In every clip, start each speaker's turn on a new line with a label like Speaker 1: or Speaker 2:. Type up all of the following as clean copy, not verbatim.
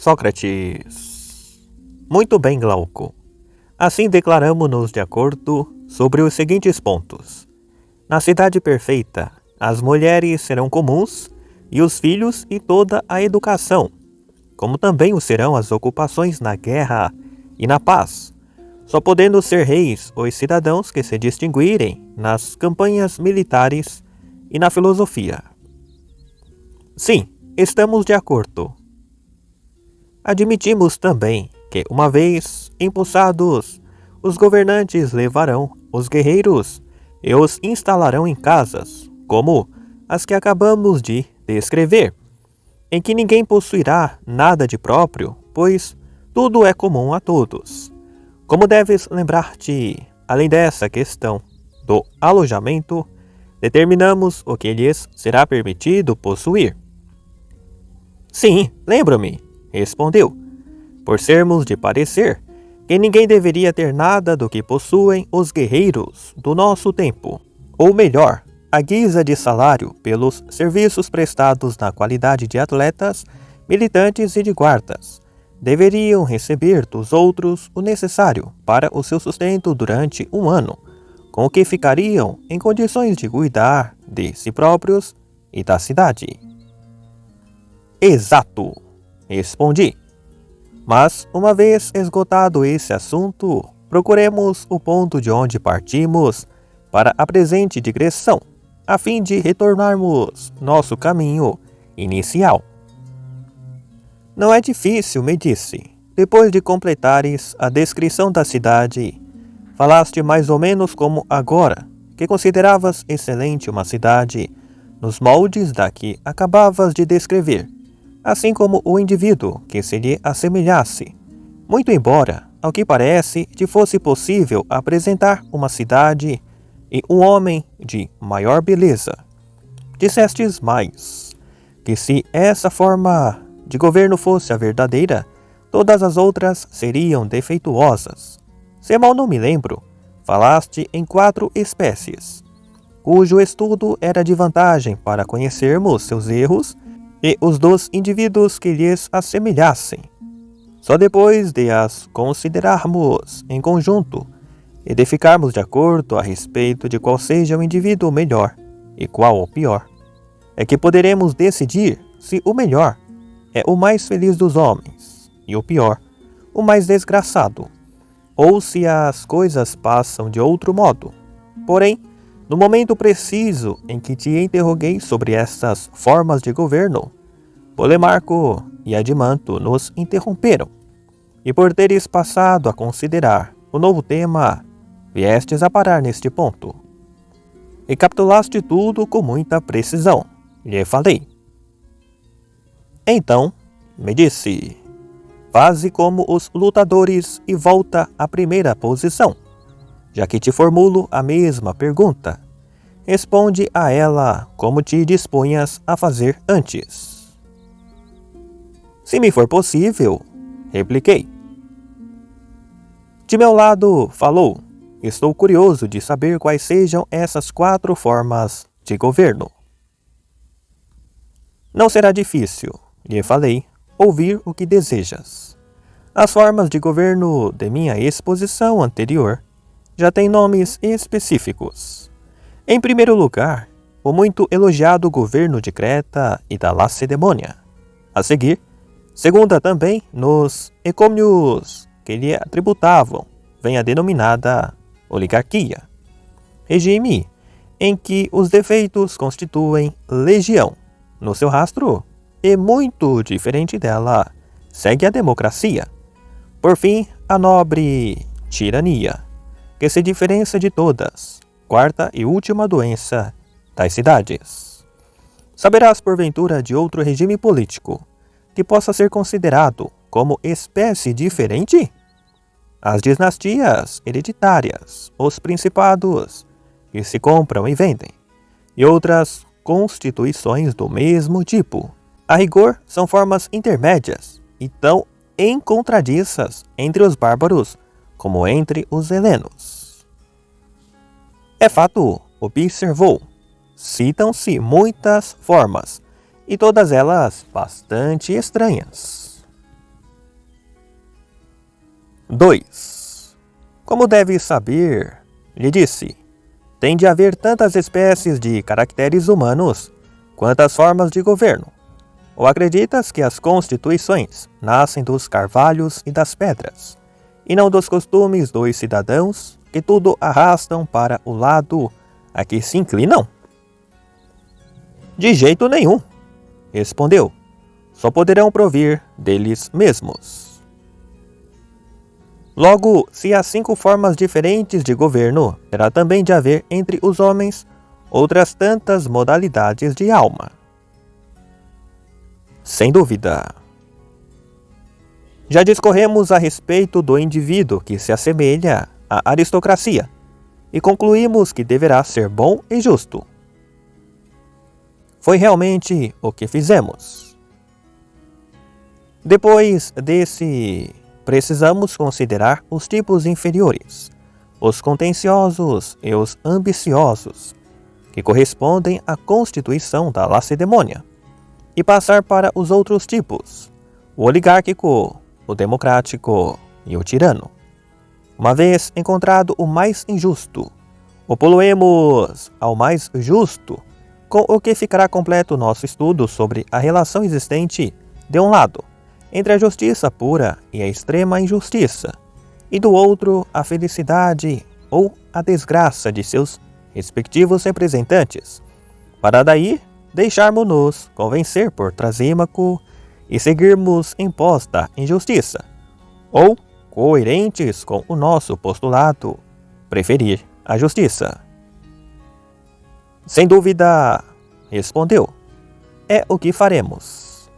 Speaker 1: Sócrates. Muito bem, Glauco. Assim declaramo-nos de acordo sobre os seguintes pontos. Na cidade perfeita, as mulheres serão comuns, e os filhos e toda a educação, como também o serão as ocupações na guerra e na paz, só podendo ser reis os cidadãos que se distinguirem nas campanhas militares e na filosofia. Sim, estamos de acordo. Admitimos também que, uma vez empossados, os governantes levarão os guerreiros e os instalarão em casas, como as que acabamos de descrever, em que ninguém possuirá nada de próprio, pois tudo é comum a todos. Como deves lembrar-te, além dessa questão do alojamento, determinamos o que lhes será permitido possuir. Sim, lembro-me, respondeu, por sermos de parecer que ninguém deveria ter nada do que possuem os guerreiros do nosso tempo, ou melhor, à guisa de salário pelos serviços prestados na qualidade de atletas, militantes e de guardas. Deveriam receber dos outros o necessário para o seu sustento durante um ano, com o que ficariam em condições de cuidar de si próprios e da cidade. Exato, respondi. Mas, uma vez esgotado esse assunto, procuremos o ponto de onde partimos para a presente digressão, a fim de retornarmos nosso caminho inicial. Não é difícil, me disse. Depois de completares a descrição da cidade, falaste mais ou menos como agora, que consideravas excelente uma cidade nos moldes da que acabavas de descrever, assim como o indivíduo que se lhe assemelhasse. Muito embora, ao que parece, te fosse possível apresentar uma cidade e um homem de maior beleza. Dissestes mais, que se essa forma de governo fosse a verdadeira, todas as outras seriam defeituosas. Se mal não me lembro, falaste em 4 espécies, cujo estudo era de vantagem para conhecermos seus erros e os dos indivíduos que lhes assemelhassem. Só depois de as considerarmos em conjunto e de ficarmos de acordo a respeito de qual seja o indivíduo melhor e qual o pior, é que poderemos decidir se o melhor é o mais feliz dos homens e o pior, o mais desgraçado, ou se as coisas passam de outro modo. Porém, no momento preciso em que te interroguei sobre essas formas de governo, Polemarco e Adimanto nos interromperam, e por teres passado a considerar o novo tema, viestes a parar neste ponto. Recapitulaste tudo com muita precisão, lhe falei. Então, me disse, faze como os lutadores e volta à primeira posição. Já que te formulo a mesma pergunta, responde a ela como te dispunhas a fazer antes. Se me for possível, repliquei. De meu lado, falou, estou curioso de saber quais sejam essas 4 formas de governo. Não será difícil, lhe falei, ouvir o que desejas. As formas de governo de minha exposição anterior já têm nomes específicos. Em primeiro lugar, o muito elogiado governo de Creta e da Lacedemônia. A seguir, segunda também nos ecômios que lhe tributavam, vem a denominada oligarquia. Regime em que os defeitos constituem legião. No seu rastro, e muito diferente dela, segue a democracia. Por fim, a nobre tirania, que se diferencia de todas, quarta e última doença das cidades. Saberás porventura de outro regime político que possa ser considerado como espécie diferente? As dinastias hereditárias, os principados que se compram e vendem, e outras constituições do mesmo tipo. A rigor, são formas intermédias e tão encontradiças entre os bárbaros como entre os helenos. É fato, observou, citam-se muitas formas, e todas elas bastante estranhas. 2. Como deve saber, lhe disse, tem de haver tantas espécies de caracteres humanos quantas formas de governo. Ou acreditas que as constituições nascem dos carvalhos e das pedras, e não dos costumes dos cidadãos que tudo arrastam para o lado a que se inclinam? De jeito nenhum, respondeu. Só poderão provir deles mesmos. Logo, se há 5 formas diferentes de governo, terá também de haver entre os homens outras tantas modalidades de alma. Sem dúvida. Já discorremos a respeito do indivíduo que se assemelha à aristocracia e concluímos que deverá ser bom e justo. Foi realmente o que fizemos. Depois desse, precisamos considerar os tipos inferiores, os contenciosos e os ambiciosos, que correspondem à constituição da Lacedemônia, e passar para os outros tipos, o oligárquico, o democrático e o tirano. Uma vez encontrado o mais injusto, o poluemos ao mais justo, com o que ficará completo nosso estudo sobre a relação existente, de um lado, entre a justiça pura e a extrema injustiça, e do outro, a felicidade ou a desgraça de seus respectivos representantes, para daí deixarmos-nos convencer por Trasímaco e seguirmos em pós da injustiça, ou, coerentes com o nosso postulado, preferir a justiça. Sem dúvida, respondeu, é o que faremos.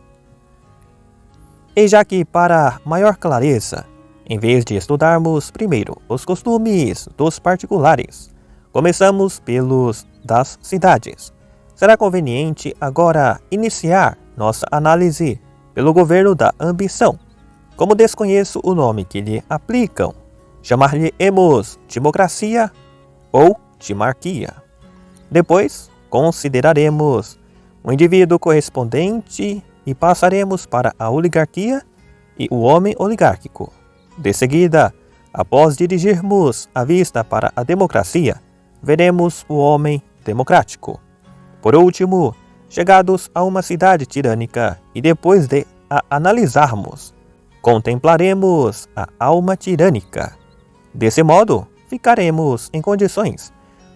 Speaker 1: E já que, para maior clareza, em vez de estudarmos primeiro os costumes dos particulares, começamos pelos das cidades, será conveniente agora iniciar nossa análise pelo governo da ambição. Como desconheço o nome que lhe aplicam, chamar-lhe-emos timocracia ou timarquia. Depois, consideraremos o indivíduo correspondente e passaremos para a oligarquia e o homem oligárquico. De seguida, após dirigirmos a vista para a democracia, veremos o homem democrático. Por último, chegados a uma cidade tirânica e depois de a analisarmos, contemplaremos a alma tirânica. Desse modo, ficaremos em condições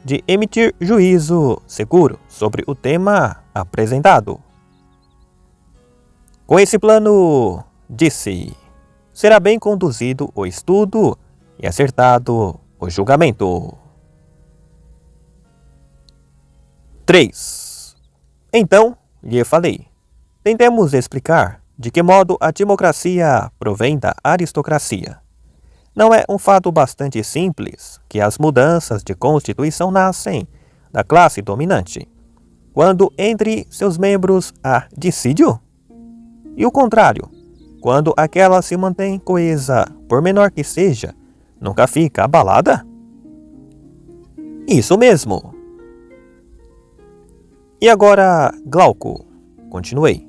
Speaker 1: de emitir juízo seguro sobre o tema apresentado. Com esse plano, disse, será bem conduzido o estudo e acertado o julgamento. 3. Então, lhe falei, tentemos explicar de que modo a timocracia provém da aristocracia. Não é um fato bastante simples que as mudanças de constituição nascem da classe dominante, quando entre seus membros há dissídio? E o contrário, quando aquela se mantém coesa, por menor que seja, nunca fica abalada? Isso mesmo. E agora, Glauco, continuei,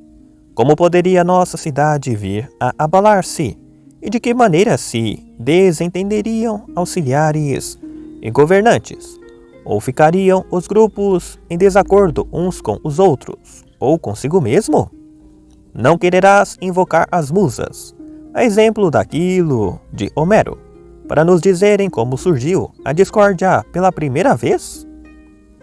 Speaker 1: como poderia nossa cidade vir a abalar-se e de que maneira se desentenderiam auxiliares e governantes, ou ficariam os grupos em desacordo uns com os outros, ou consigo mesmo? Não quererás invocar as musas, a exemplo daquilo de Homero, para nos dizerem como surgiu a discórdia pela primeira vez?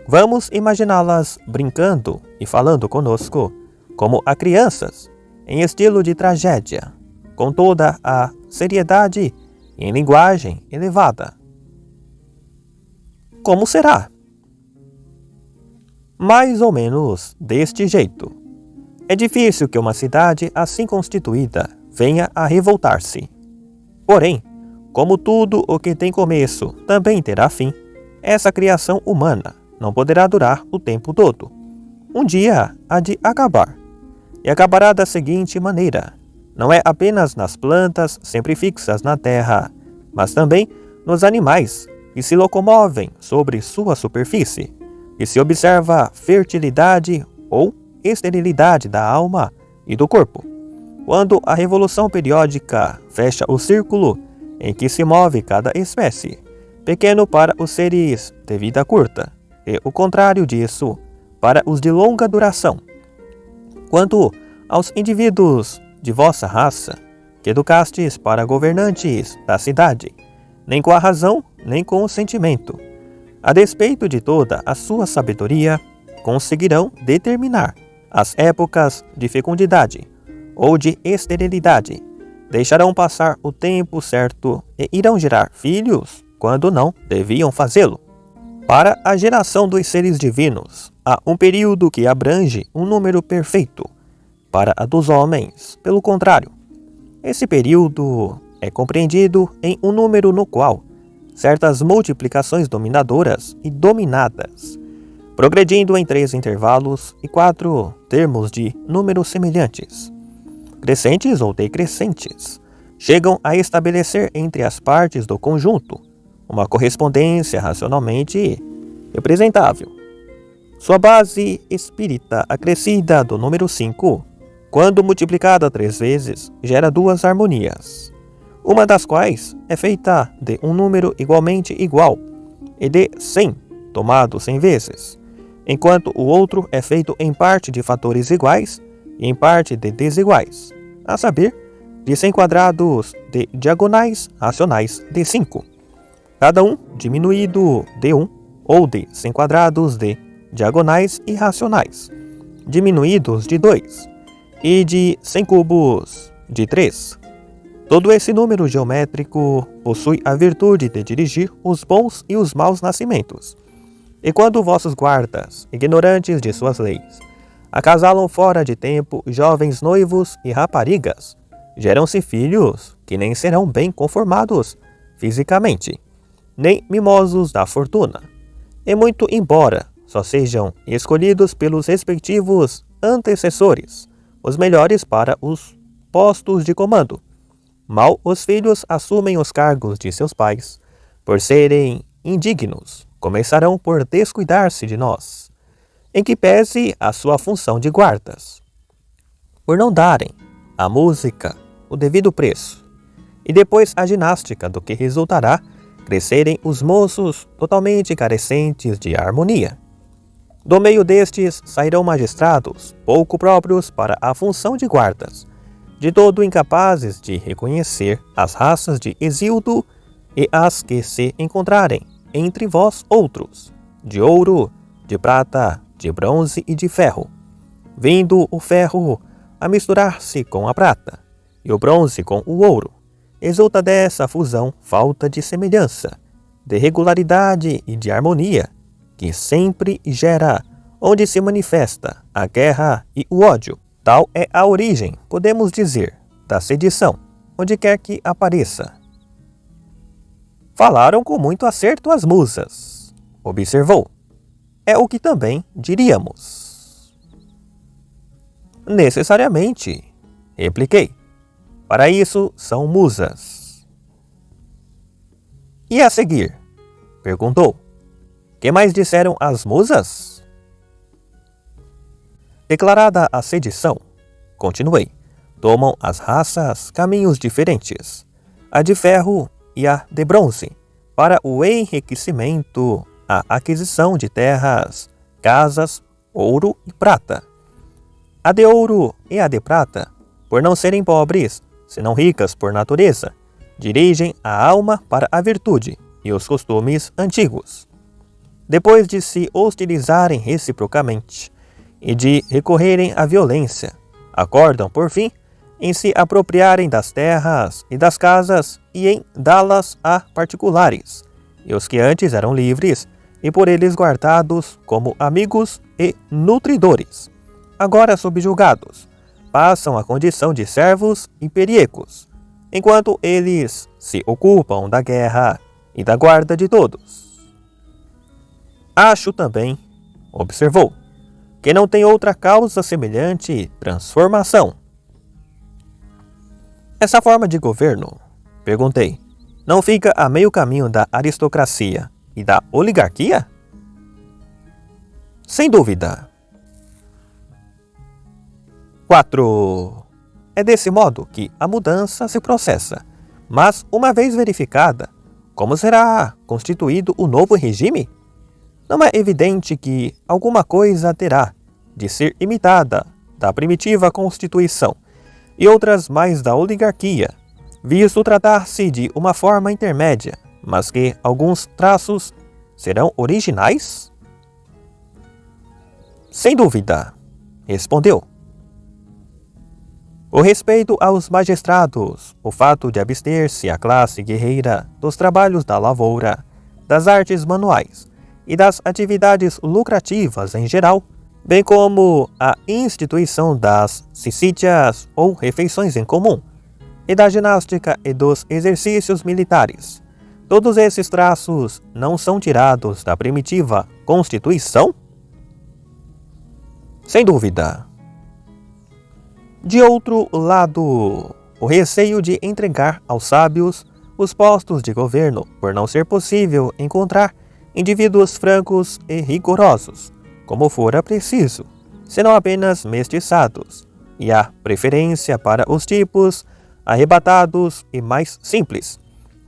Speaker 1: Vamos imaginá-las brincando e falando conosco, como a crianças, em estilo de tragédia, com toda a seriedade e em linguagem elevada. Como será? Mais ou menos deste jeito. É difícil que uma cidade assim constituída venha a revoltar-se. Porém, como tudo o que tem começo também terá fim, essa criação humana não poderá durar o tempo todo. Um dia há de acabar. E acabará da seguinte maneira: não é apenas nas plantas sempre fixas na terra, mas também nos animais que se locomovem sobre sua superfície, e se observa fertilidade ou esterilidade da alma e do corpo. Quando a revolução periódica fecha o círculo em que se move cada espécie, pequeno para os seres de vida curta, e o contrário disso para os de longa duração. Quanto aos indivíduos de vossa raça, que educastes para governantes da cidade, nem com a razão, nem com o sentimento, a despeito de toda a sua sabedoria, conseguirão determinar as épocas de fecundidade ou de esterilidade, deixarão passar o tempo certo e irão gerar filhos quando não deviam fazê-lo. Para a geração dos seres divinos, há um período que abrange um número perfeito. Para a dos homens, pelo contrário, esse período é compreendido em um número no qual certas multiplicações dominadoras e dominadas, progredindo em 3 intervalos e 4 termos de números semelhantes, crescentes ou decrescentes, chegam a estabelecer entre as partes do conjunto uma correspondência racionalmente representável. Sua base espírita acrescida do número 5, quando multiplicada 3 vezes, gera 2 harmonias, uma das quais é feita de um número igualmente igual e de 100 tomado 100 vezes, enquanto o outro é feito em parte de fatores iguais e em parte de desiguais, a saber, de 100 quadrados de diagonais racionais de 5, cada um diminuído de 1, ou de 100 quadrados de diagonais irracionais, diminuídos de 2, e de 100 cubos de 3. Todo esse número geométrico possui a virtude de dirigir os bons e os maus nascimentos. E quando vossos guardas, ignorantes de suas leis, acasalam fora de tempo jovens noivos e raparigas, geram-se filhos que nem serão bem conformados fisicamente, nem mimosos da fortuna, e muito embora só sejam escolhidos pelos respectivos antecessores, os melhores para os postos de comando, mal os filhos assumem os cargos de seus pais, por serem indignos, começarão por descuidar-se de nós, em que pese a sua função de guardas, por não darem à música o devido preço, e depois a ginástica, do que resultará crescerem os moços totalmente carecentes de harmonia. Do meio destes sairão magistrados pouco próprios para a função de guardas, de todo incapazes de reconhecer as raças de Exildo e as que se encontrarem entre vós outros, de ouro, de prata, de bronze e de ferro, vindo o ferro a misturar-se com a prata, e o bronze com o ouro. Resulta dessa fusão falta de semelhança, de regularidade e de harmonia, que sempre gera onde se manifesta a guerra e o ódio. Tal é a origem, podemos dizer, da sedição, onde quer que apareça. Falaram com muito acerto as musas, observou. É o que também diríamos. Necessariamente, repliquei. Para isso são musas. E a seguir? Perguntou. Que mais disseram as musas? Declarada a sedição, continuei, tomam as raças caminhos diferentes, a de ferro e a de bronze, para o enriquecimento, a aquisição de terras, casas, ouro e prata. A de ouro e a de prata, por não serem pobres, senão ricas por natureza, dirigem a alma para a virtude e os costumes antigos. Depois de se hostilizarem reciprocamente e de recorrerem à violência, acordam, por fim, em se apropriarem das terras e das casas e em dá-las a particulares, e os que antes eram livres e por eles guardados como amigos e nutridores, agora subjugados, passam a condição de servos e periecos, enquanto eles se ocupam da guerra e da guarda de todos. Acho também, observou, que não tem outra causa semelhante transformação. Essa forma de governo, perguntei, não fica a meio caminho da aristocracia e da oligarquia? Sem dúvida. 4. É desse modo que a mudança se processa, mas uma vez verificada, como será constituído o novo regime? Não é evidente que alguma coisa terá de ser imitada da primitiva Constituição e outras mais da oligarquia, visto tratar-se de uma forma intermédia, mas que alguns traços serão originais? Sem dúvida, respondeu. O respeito aos magistrados, o fato de abster-se a classe guerreira dos trabalhos da lavoura, das artes manuais e das atividades lucrativas em geral, bem como a instituição das cicítias ou refeições em comum, e da ginástica e dos exercícios militares. Todos esses traços não são tirados da primitiva Constituição? Sem dúvida. De outro lado, o receio de entregar aos sábios os postos de governo por não ser possível encontrar indivíduos francos e rigorosos, como fora preciso, senão apenas mestiçados, e a preferência para os tipos arrebatados e mais simples,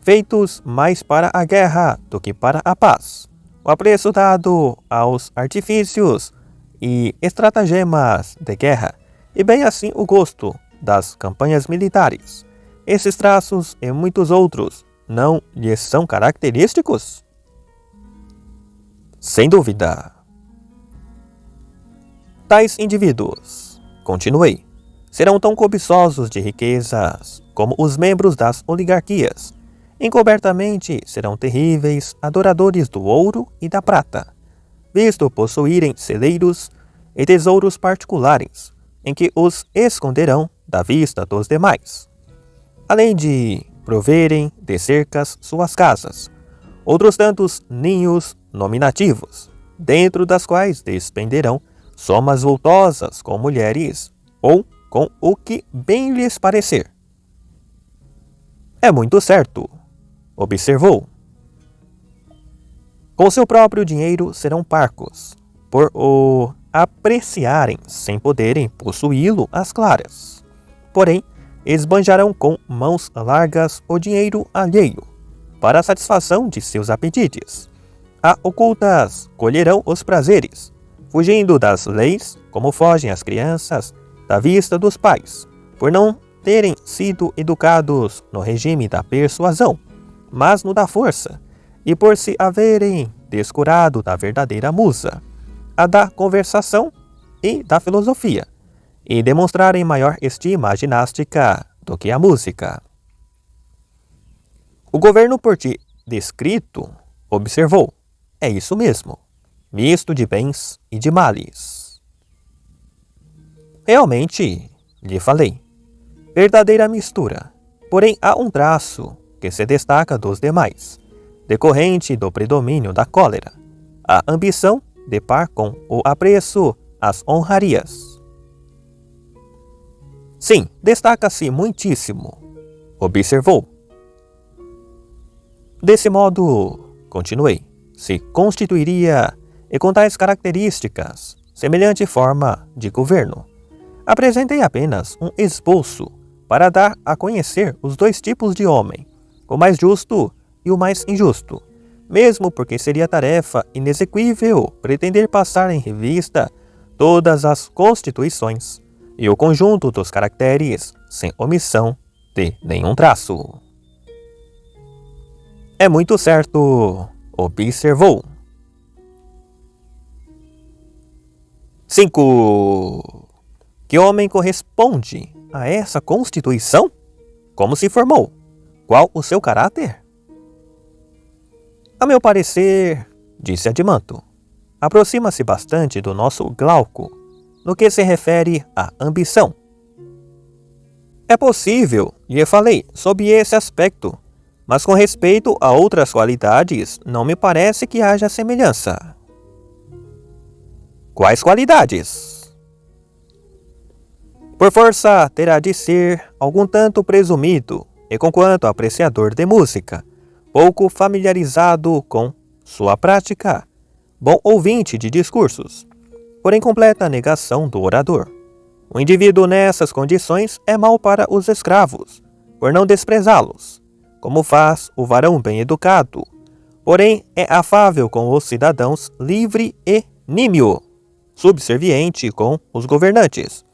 Speaker 1: feitos mais para a guerra do que para a paz. O apreço dado aos artifícios e estratagemas de guerra, e bem assim o gosto das campanhas militares. Esses traços e muitos outros não lhes são característicos? Sem dúvida. Tais indivíduos, continuei, serão tão cobiçosos de riquezas como os membros das oligarquias. Encobertamente serão terríveis adoradores do ouro e da prata, visto possuírem celeiros e tesouros particulares, em que os esconderão da vista dos demais. Além de proverem de cercas suas casas, outros tantos ninhos nominativos, dentro das quais despenderão somas vultosas com mulheres ou com o que bem lhes parecer. É muito certo, observou. Com seu próprio dinheiro serão parcos, por o apreciarem sem poderem possuí-lo às claras. Porém, esbanjarão com mãos largas o dinheiro alheio, para a satisfação de seus apetites. A ocultas colherão os prazeres, fugindo das leis, como fogem as crianças da vista dos pais, por não terem sido educados no regime da persuasão, mas no da força, e por se haverem descurado da verdadeira musa, a da conversação e da filosofia, e demonstrarem maior estima à ginástica do que à música. O governo por ti descrito, observou, é isso mesmo, misto de bens e de males. Realmente, lhe falei, verdadeira mistura, porém há um traço que se destaca dos demais, decorrente do predomínio da cólera, a ambição de par com o apreço às honrarias. Sim, destaca-se muitíssimo, observou. Desse modo, continuei, se constituiria, e com tais características, semelhante forma de governo. Apresentei apenas um esboço para dar a conhecer os dois tipos de homem, o mais justo e o mais injusto, mesmo porque seria tarefa inexequível pretender passar em revista todas as constituições e o conjunto dos caracteres sem omissão de nenhum traço. É muito certo, observou. 5. Que homem corresponde a essa Constituição? Como se formou? Qual o seu caráter? A meu parecer, disse Adimanto, aproxima-se bastante do nosso Glauco no que se refere à ambição. É possível, lhe falei, sob esse aspecto, mas com respeito a outras qualidades, não me parece que haja semelhança. Quais qualidades? Por força terá de ser algum tanto presumido, e conquanto apreciador de música, pouco familiarizado com sua prática, bom ouvinte de discursos, porém completa negação do orador. O indivíduo nessas condições é mau para os escravos, por não desprezá-los, como faz o varão bem educado. Porém, é afável com os cidadãos, livre e nímio, subserviente com os governantes.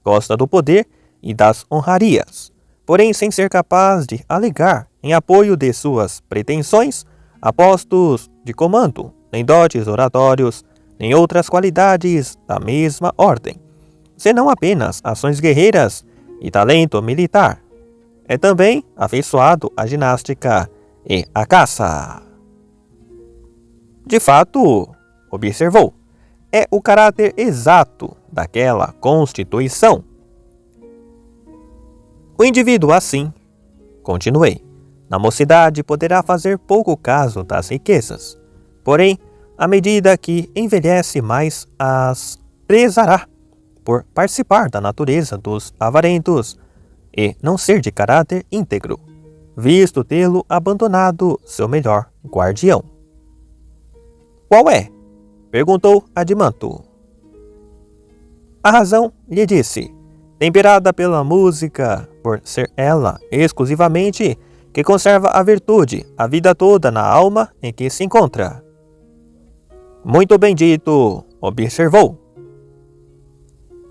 Speaker 1: Gosta do poder e das honrarias, porém sem ser capaz de alegar, em apoio de suas pretensões, a postos de comando, nem dotes oratórios, nem outras qualidades da mesma ordem, senão apenas ações guerreiras e talento militar. É também afeiçoado à ginástica e à caça. De fato, observou, é o caráter exato daquela constituição. O indivíduo assim, continuei, na mocidade poderá fazer pouco caso das riquezas, porém, à medida que envelhece mais as prezará, por participar da natureza dos avarentos e não ser de caráter íntegro, visto tê-lo abandonado seu melhor guardião. Qual é? Perguntou Adimanto. A razão, lhe disse, temperada pela música, por ser ela exclusivamente que conserva a virtude a vida toda na alma em que se encontra. Muito bem dito, observou.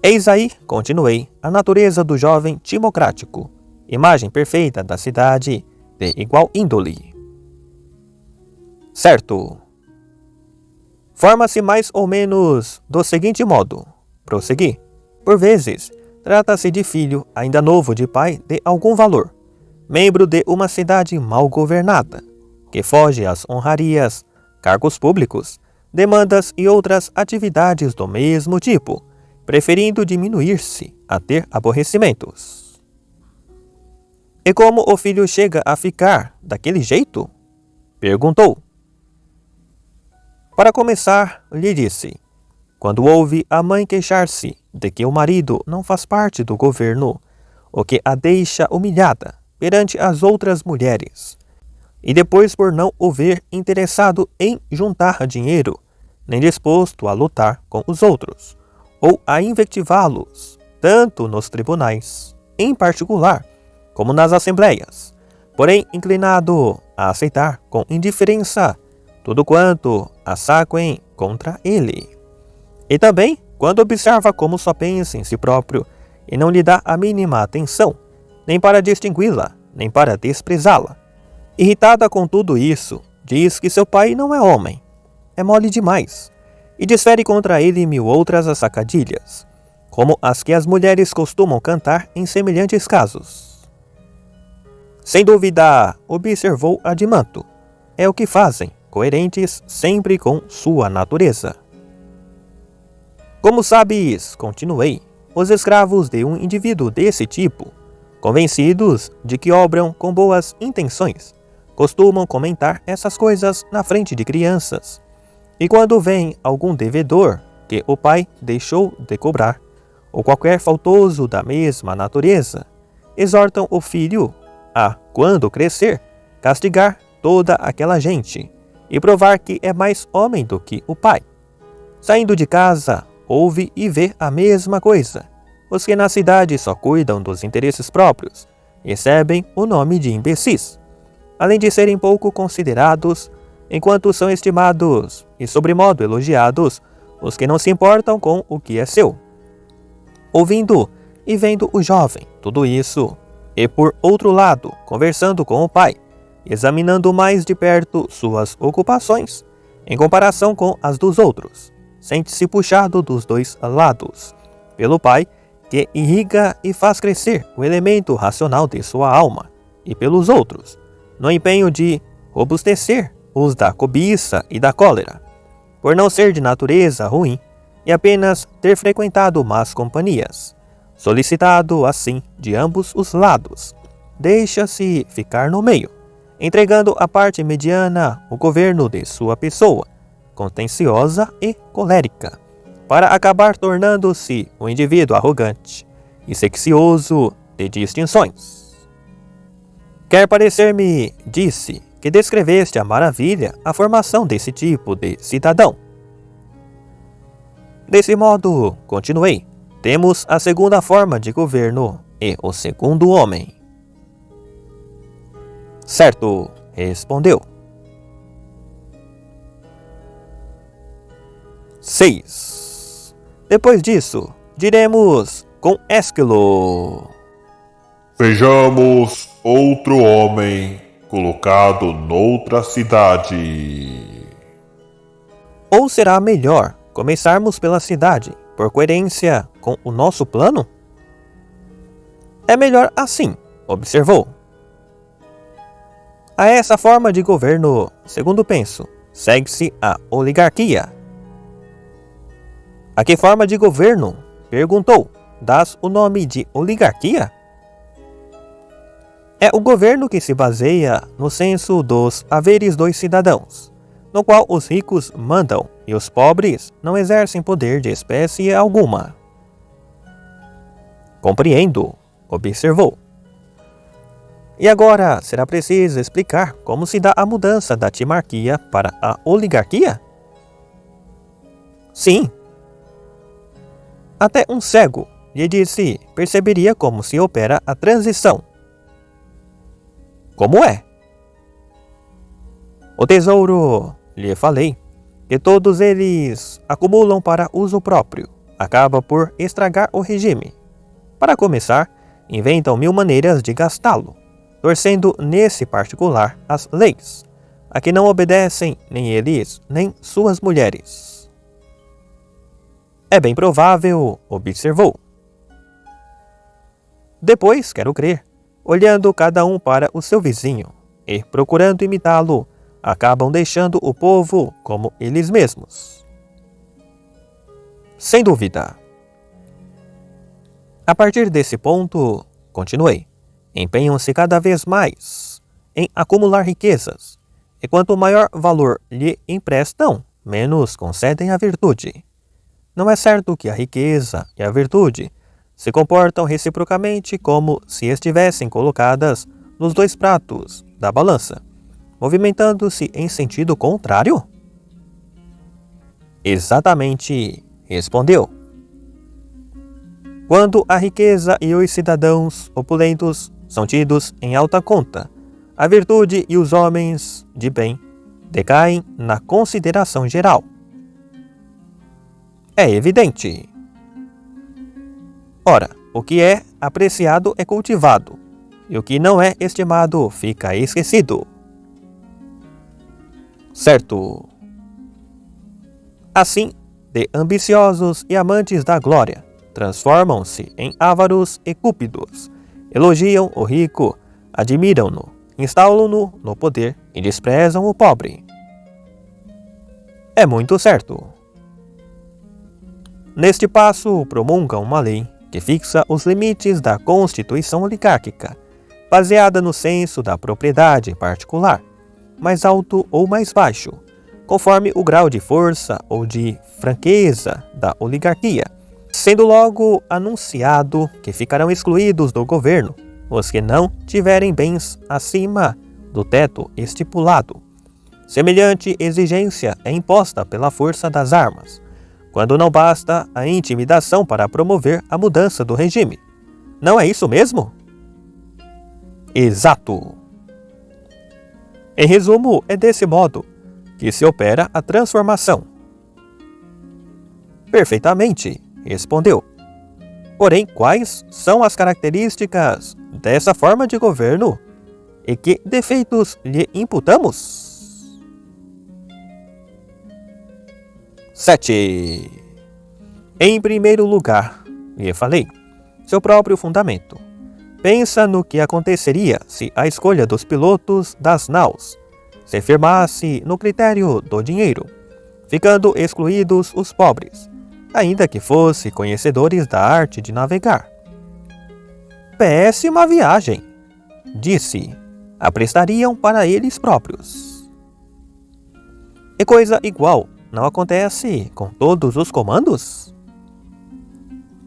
Speaker 1: Eis aí, continuei, a natureza do jovem timocrático, imagem perfeita da cidade de igual índole. Certo. Forma-se mais ou menos do seguinte modo, prossegui. Por vezes, trata-se de filho ainda novo de pai de algum valor, membro de uma cidade mal governada, que foge às honrarias, cargos públicos, demandas e outras atividades do mesmo tipo, preferindo diminuir-se a ter aborrecimentos. E como o filho chega a ficar daquele jeito? Perguntou. Para começar, lhe disse, quando ouve a mãe queixar-se de que o marido não faz parte do governo, o que a deixa humilhada perante as outras mulheres, e depois por não o ver interessado em juntar dinheiro, nem disposto a lutar com os outros, ou a invectivá-los, tanto nos tribunais, em particular, como nas assembleias, porém inclinado a aceitar com indiferença tudo quanto assacem contra ele. E também, quando observa como só pensa em si próprio e não lhe dá a mínima atenção, nem para distingui-la, nem para desprezá-la. Irritada com tudo isso, diz que seu pai não é homem, é mole demais, e desfere contra ele 1000 outras sacadilhas, como as que as mulheres costumam cantar em semelhantes casos. Sem dúvida, observou Adimanto, é o que fazem, coerentes sempre com sua natureza. Como sabes, continuei, os escravos de um indivíduo desse tipo, convencidos de que obram com boas intenções, costumam comentar essas coisas na frente de crianças, e quando vem algum devedor que o pai deixou de cobrar, ou qualquer faltoso da mesma natureza, exortam o filho a, quando crescer, castigar toda aquela gente e provar que é mais homem do que o pai. Saindo de casa, ouve e vê a mesma coisa. Os que na cidade só cuidam dos interesses próprios recebem o nome de imbecis, além de serem pouco considerados, enquanto são estimados e sobremodo elogiados os que não se importam com o que é seu. Ouvindo e vendo o jovem tudo isso, e por outro lado, conversando com o pai, examinando mais de perto suas ocupações, em comparação com as dos outros, sente-se puxado dos dois lados, pelo pai, que irriga e faz crescer o elemento racional de sua alma, e pelos outros, no empenho de robustecer os da cobiça e da cólera, por não ser de natureza ruim e apenas ter frequentado más companhias. Solicitado assim de ambos os lados, deixa-se ficar no meio, entregando à parte mediana o governo de sua pessoa, contenciosa e colérica, para acabar tornando-se um indivíduo arrogante e seccioso de distinções. Quer parecer-me, disse, que descreveste à maravilha a formação desse tipo de cidadão. Desse modo, continuei, Temos a segunda forma de governo e o segundo homem. Certo, respondeu. 6. Depois disso, diremos com Ésquilo:
Speaker 2: Vejamos outro homem colocado noutra cidade.
Speaker 1: Ou será melhor começarmos pela cidade, por coerência com o nosso plano? É melhor assim, observou. A essa forma de governo, segundo penso, segue-se a oligarquia. A que forma de governo? Perguntou. Dás o nome de oligarquia? É o governo que se baseia no censo dos haveres dos cidadãos, no qual os ricos mandam e os pobres não exercem poder de espécie alguma. Compreendo, observou. E agora será preciso explicar como se dá a mudança da timarquia para a oligarquia? Sim. Até um cego, lhe disse, perceberia como se opera a transição. Como é? O tesouro, lhe falei, que todos eles acumulam para uso próprio, acaba por estragar o regime. Para começar, inventam 1000 maneiras de gastá-lo, torcendo nesse particular as leis, a que não obedecem nem eles, nem suas mulheres. É bem provável, observou. Depois, quero crer, olhando cada um para o seu vizinho e procurando imitá-lo, acabam deixando o povo como eles mesmos. Sem dúvida. A partir desse ponto, continuei, empenham-se cada vez mais em acumular riquezas, e quanto maior valor lhe emprestam, menos concedem a virtude. Não é certo que a riqueza e a virtude se comportam reciprocamente como se estivessem colocadas nos dois pratos da balança, movimentando-se em sentido contrário? Exatamente, respondeu. Quando a riqueza e os cidadãos opulentos são tidos em alta conta, a virtude e os homens de bem decaem na consideração geral. É evidente. Ora, o que é apreciado é cultivado, e o que não é estimado fica esquecido. Certo. Assim, de ambiciosos e amantes da glória, transformam-se em ávaros e cúpidos, elogiam o rico, admiram-no, instalam-no no poder e desprezam o pobre. É muito certo. Neste passo, promulgam uma lei que fixa os limites da constituição oligárquica, baseada no senso da propriedade particular, mais alto ou mais baixo, conforme o grau de força ou de franqueza da oligarquia, sendo logo anunciado que ficarão excluídos do governo os que não tiverem bens acima do teto estipulado. Semelhante exigência é imposta pela força das armas, quando não basta a intimidação para promover a mudança do regime. Não é isso mesmo? Exato. Em resumo, é desse modo que se opera a transformação. Perfeitamente, respondeu. Porém, quais são as características dessa forma de governo e que defeitos lhe imputamos? 7. Em primeiro lugar, lhe falei, seu próprio fundamento. Pensa no que aconteceria se a escolha dos pilotos das naus se firmasse no critério do dinheiro, ficando excluídos os pobres, ainda que fossem conhecedores da arte de navegar. Péssima viagem, disse, a prestariam para eles próprios. E coisa igual não acontece com todos os comandos?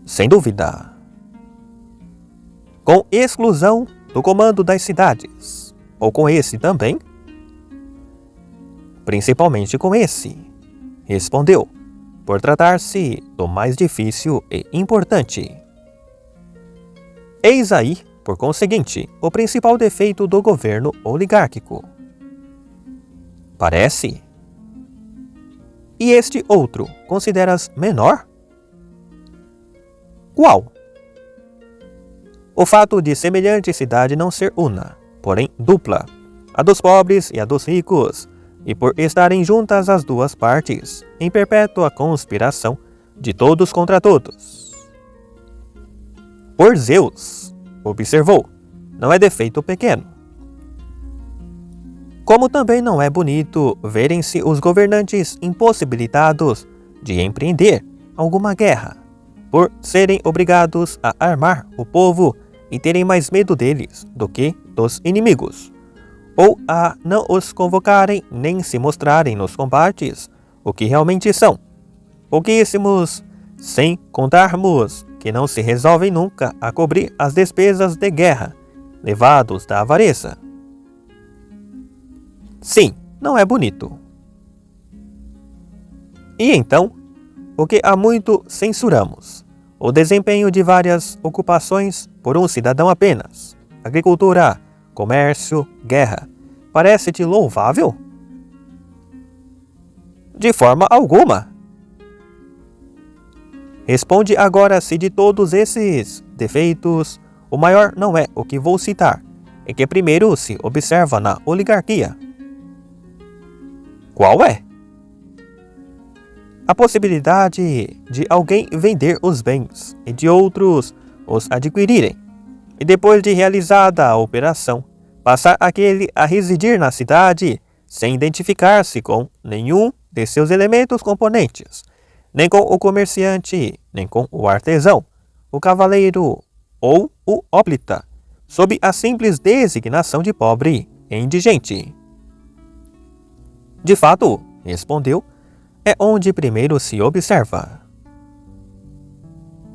Speaker 1: Sem dúvida. Com exclusão do comando das cidades, ou com esse também? Principalmente com esse, respondeu. por tratar-se do mais difícil e importante. Eis aí, por conseguinte, o principal defeito do governo oligárquico. Parece? E este outro, consideras menor? Qual? O fato de semelhante cidade não ser una, porém dupla, a dos pobres e a dos ricos, e por estarem juntas as duas partes, em perpétua conspiração de todos contra todos. Por Zeus, observou, não é defeito pequeno. Como também não é bonito verem-se os governantes impossibilitados de empreender alguma guerra, por serem obrigados a armar o povo e terem mais medo deles do que dos inimigos, ou a não os convocarem nem se mostrarem nos combates o que realmente são, pouquíssimos, sem contarmos que não se resolvem nunca a cobrir as despesas de guerra, levados da avareza. Sim, não é bonito. E então, o que há muito censuramos, o desempenho de várias ocupações por um cidadão apenas, agricultura, comércio, guerra, parece-te louvável? De forma alguma. Responde agora se de todos esses defeitos, o maior não é o que vou citar, é que primeiro se observa na oligarquia. Qual é? A possibilidade de alguém vender os bens e de outros os adquirirem, e depois de realizada a operação, passar aquele a residir na cidade sem identificar-se com nenhum de seus elementos componentes, nem com o comerciante, nem com o artesão, o cavaleiro ou o óblita, sob a simples designação de pobre e indigente. De fato, respondeu, é onde primeiro se observa.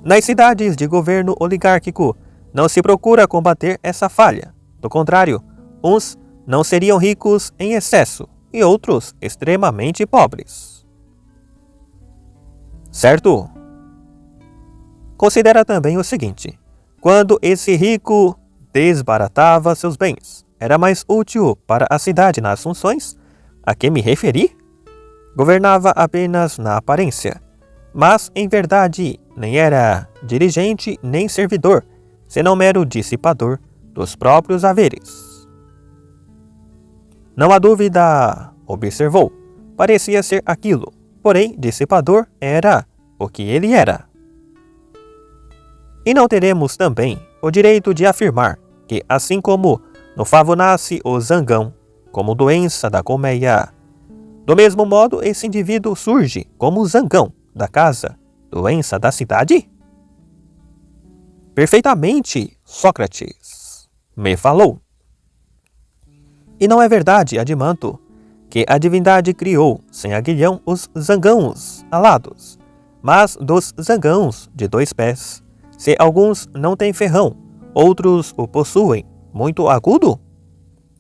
Speaker 1: Nas cidades de governo oligárquico, não se procura combater essa falha. Do contrário, uns não seriam ricos em excesso e outros extremamente pobres. Certo? Considera também o seguinte: quando esse rico desbaratava seus bens, era mais útil para a cidade nas funções a que me referi? Governava apenas na aparência, mas em verdade nem era dirigente nem servidor, senão mero dissipador dos próprios haveres. Não há dúvida, observou, parecia ser aquilo, porém dissipador era o que ele era. E não teremos também o direito de afirmar que, assim como no favo nasce o zangão, como doença da colmeia, do mesmo modo esse indivíduo surge como zangão da casa, doença da cidade? Perfeitamente, Sócrates, me falou. E não é verdade, adimanto, que a divindade criou sem aguilhão os zangãos alados, mas dos zangãos de 2 pés, se alguns não têm ferrão, outros o possuem muito agudo?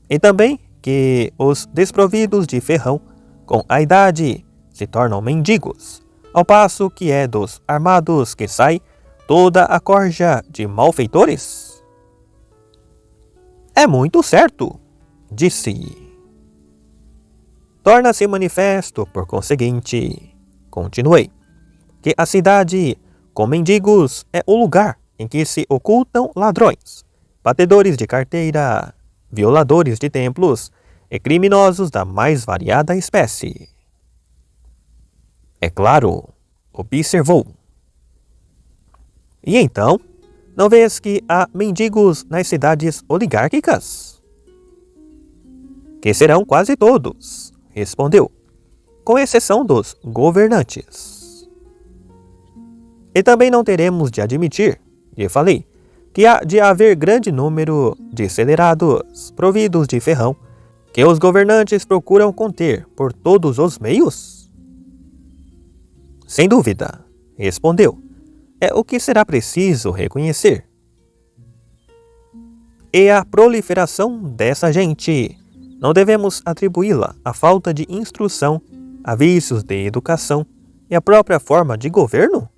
Speaker 1: E também que os desprovidos de ferrão, com a idade, se tornam mendigos, ao passo que é dos armados que sai toda a corja de malfeitores? É muito certo, disse. Torna-se manifesto, por conseguinte, continuei, que a cidade com mendigos é o lugar em que se ocultam ladrões, batedores de carteira, violadores de templos e criminosos da mais variada espécie. É claro, observou. E então, não vês que há mendigos nas cidades oligárquicas? Que serão quase todos, respondeu, com exceção dos governantes. E também não teremos de admitir, lhe falei, que há de haver grande número de celerados providos de ferrão que os governantes procuram conter por todos os meios? Sem dúvida, respondeu, é o que será preciso reconhecer. E a proliferação dessa gente não devemos atribuí-la à falta de instrução, a vícios de educação e a própria forma de governo?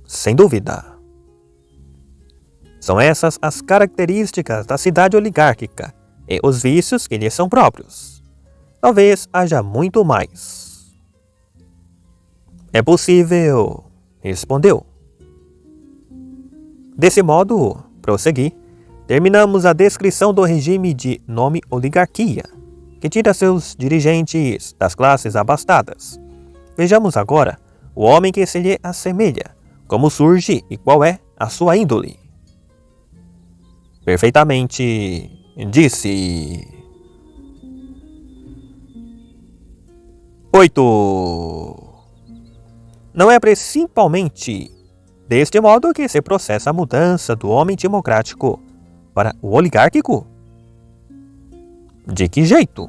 Speaker 1: Sem dúvida. São essas as características da cidade oligárquica e os vícios que lhe são próprios. Talvez haja muito mais. É possível, respondeu. Desse modo, prossegui, terminamos a descrição do regime de nome oligarquia, que tira seus dirigentes das classes abastadas. Vejamos agora o homem que se lhe assemelha, como surge e qual é a sua índole. Perfeitamente, disse. 8. Não é principalmente deste modo que se processa a mudança do homem democrático para o oligárquico? De que jeito?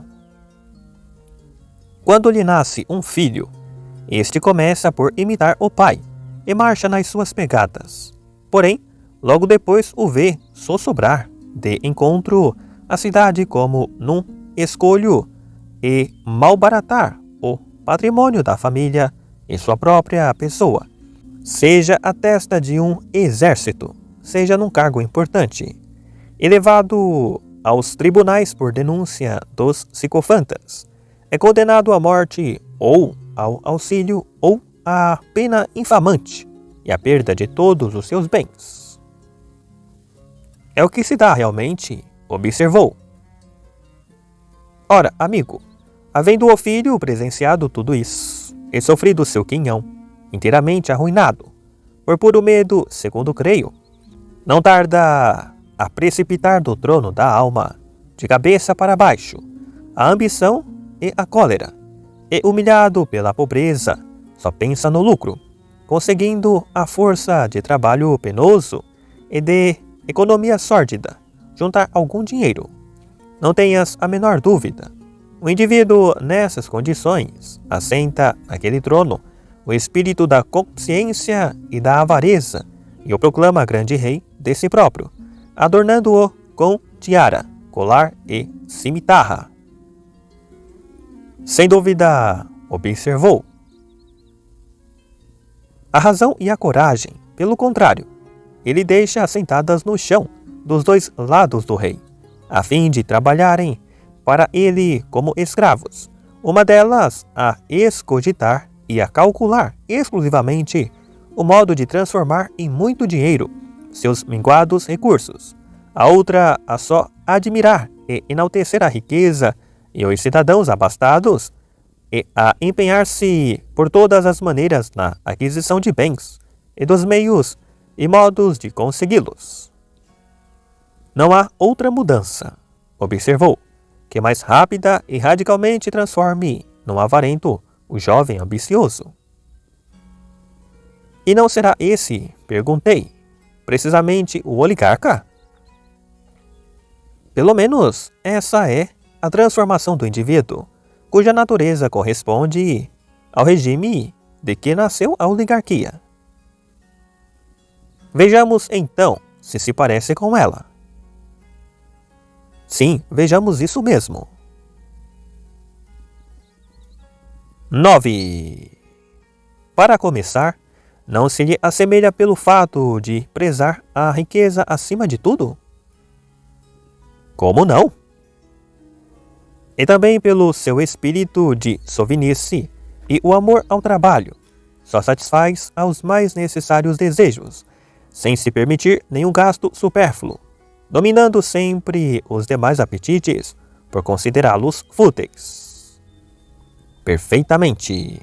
Speaker 1: Quando lhe nasce um filho, este começa por imitar o pai e marcha nas suas pegadas. Porém, logo depois o vê sossobrar de encontro à cidade como num escolho e malbaratar o patrimônio da família e sua própria pessoa, seja a testa de um exército, seja num cargo importante, e levado aos tribunais por denúncia dos psicofantas, é condenado à morte ou ao auxílio ou à pena infamante e à perda de todos os seus bens. É o que se dá realmente, observou. Ora, amigo, havendo o filho presenciado tudo isso, e sofrido seu quinhão, inteiramente arruinado, por puro medo, segundo creio, não tarda a precipitar do trono da alma, de cabeça para baixo, a ambição e a cólera, e humilhado pela pobreza, só pensa no lucro, conseguindo a força de trabalho penoso e de economia sórdida, juntar algum dinheiro. Não tenhas a menor dúvida. O indivíduo, nessas condições, assenta naquele trono o espírito da consciência e da avareza e o proclama grande rei de si próprio, adornando-o com tiara, colar e cimitarra. Sem dúvida, observou. A razão e a coragem, pelo contrário, ele deixa assentadas no chão dos dois lados do rei, a fim de trabalharem para ele como escravos, uma delas a escogitar e a calcular exclusivamente o modo de transformar em muito dinheiro seus minguados recursos, a outra a só admirar e enaltecer a riqueza e os cidadãos abastados, e a empenhar-se por todas as maneiras na aquisição de bens e dos meios e modos de consegui-los. Não há outra mudança, observou, que mais rápida e radicalmente transforme num avarento o jovem ambicioso. E não será esse, perguntei, precisamente o oligarca? Pelo menos essa é a transformação do indivíduo, cuja natureza corresponde ao regime de que nasceu a oligarquia. Vejamos então se parece com ela. Sim, vejamos isso mesmo. 9. Para começar, não se lhe assemelha pelo fato de prezar a riqueza acima de tudo? Como não? E também pelo seu espírito de sovinice e o amor ao trabalho. Só satisfaz aos mais necessários desejos, sem se permitir nenhum gasto supérfluo, dominando sempre os demais apetites por considerá-los fúteis. Perfeitamente.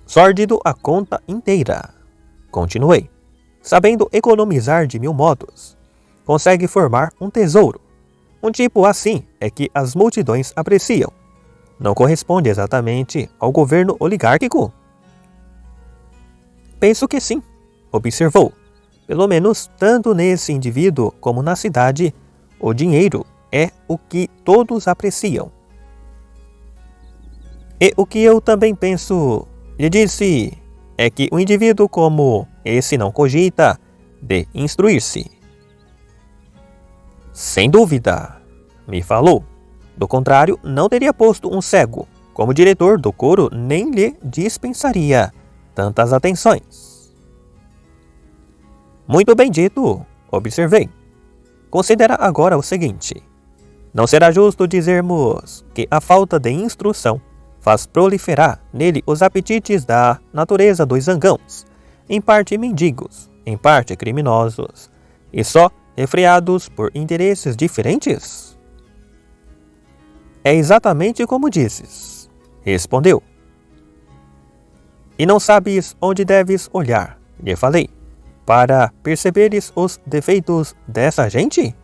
Speaker 1: Sórdido a conta inteira, continuei, sabendo economizar de 1000 modos. Consegue formar um tesouro. Um tipo assim é que as multidões apreciam. Não corresponde exatamente ao governo oligárquico? Penso que sim, observou. Pelo menos tanto nesse indivíduo como na cidade, o dinheiro é o que todos apreciam. E o que eu também penso, lhe disse, é que o indivíduo como esse não cogita de instruir-se. Sem dúvida, me falou. Do contrário, não teria posto um cego como diretor do coro, nem lhe dispensaria tantas atenções. Muito bem dito, observei. Considera agora o seguinte: não será justo dizermos que a falta de instrução faz proliferar nele os apetites da natureza dos zangãos, em parte mendigos, em parte criminosos, e só refreados por interesses diferentes? É exatamente como dizes, respondeu. E não sabes onde deves olhar, lhe falei, para perceberes os defeitos dessa gente?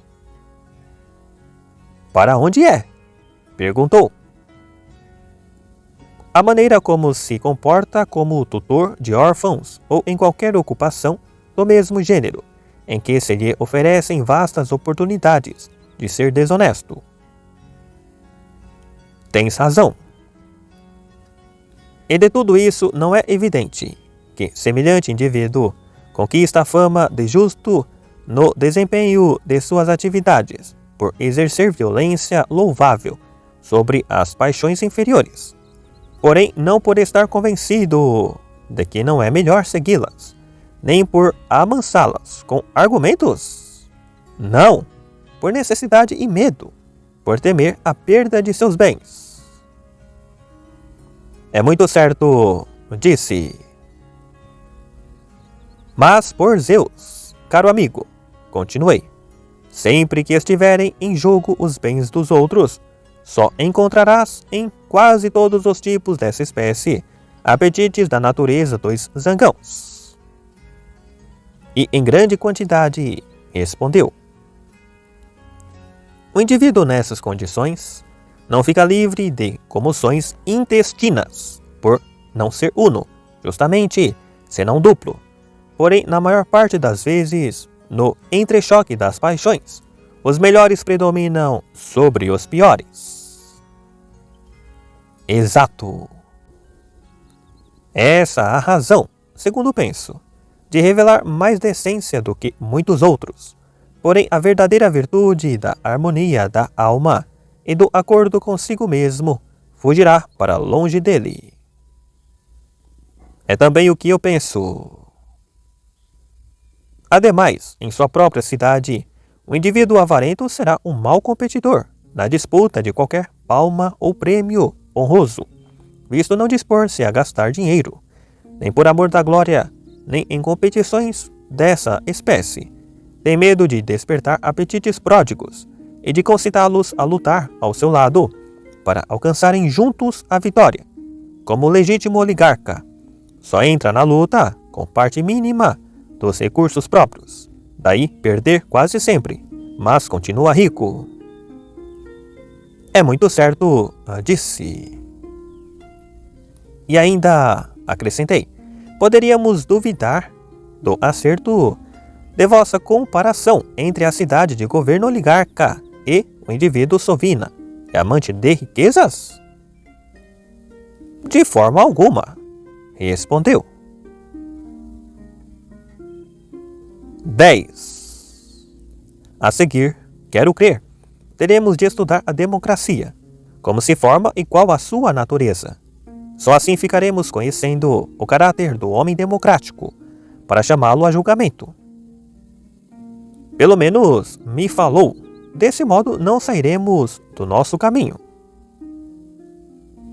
Speaker 1: Para onde é? Perguntou. A maneira como se comporta como tutor de órfãos ou em qualquer ocupação do mesmo gênero, em que se lhe oferecem vastas oportunidades de ser desonesto. Tens razão. E de tudo isso não é evidente que semelhante indivíduo conquista a fama de justo no desempenho de suas atividades, por exercer violência louvável sobre as paixões inferiores, porém não por estar convencido de que não é melhor segui-las, nem por amansá-las com argumentos. Não, por necessidade e medo, por temer a perda de seus bens. É muito certo, disse. Mas por Zeus, caro amigo, continuei, sempre que estiverem em jogo os bens dos outros, só encontrarás em quase todos os tipos dessa espécie apetites da natureza dos zangãos. E em grande quantidade, respondeu. O indivíduo nessas condições não fica livre de comoções intestinas, por não ser uno, justamente, senão duplo. Porém, na maior parte das vezes, no entrechoque das paixões, os melhores predominam sobre os piores. Exato. Essa a razão, segundo penso, de revelar mais decência do que muitos outros. Porém, a verdadeira virtude da harmonia da alma e do acordo consigo mesmo fugirá para longe dele. É também o que eu penso. Ademais, em sua própria cidade, o indivíduo avarento será um mau competidor na disputa de qualquer palma ou prêmio honroso, visto não dispor-se a gastar dinheiro, nem por amor da glória, nem em competições dessa espécie. Tem medo de despertar apetites pródigos e de concitá-los a lutar ao seu lado para alcançarem juntos a vitória. Como legítimo oligarca, só entra na luta com parte mínima dos recursos próprios. Daí perder quase sempre, mas continua rico. É muito certo, disse. E ainda acrescentei, poderíamos duvidar do acerto de vossa comparação entre a cidade de governo oligarca e o indivíduo sovina, amante de riquezas? De forma alguma, respondeu. 10. A seguir, quero crer, teremos de estudar a democracia, como se forma e qual a sua natureza. Só assim ficaremos conhecendo o caráter do homem democrático, para chamá-lo a julgamento. Pelo menos me falou, desse modo não sairemos do nosso caminho.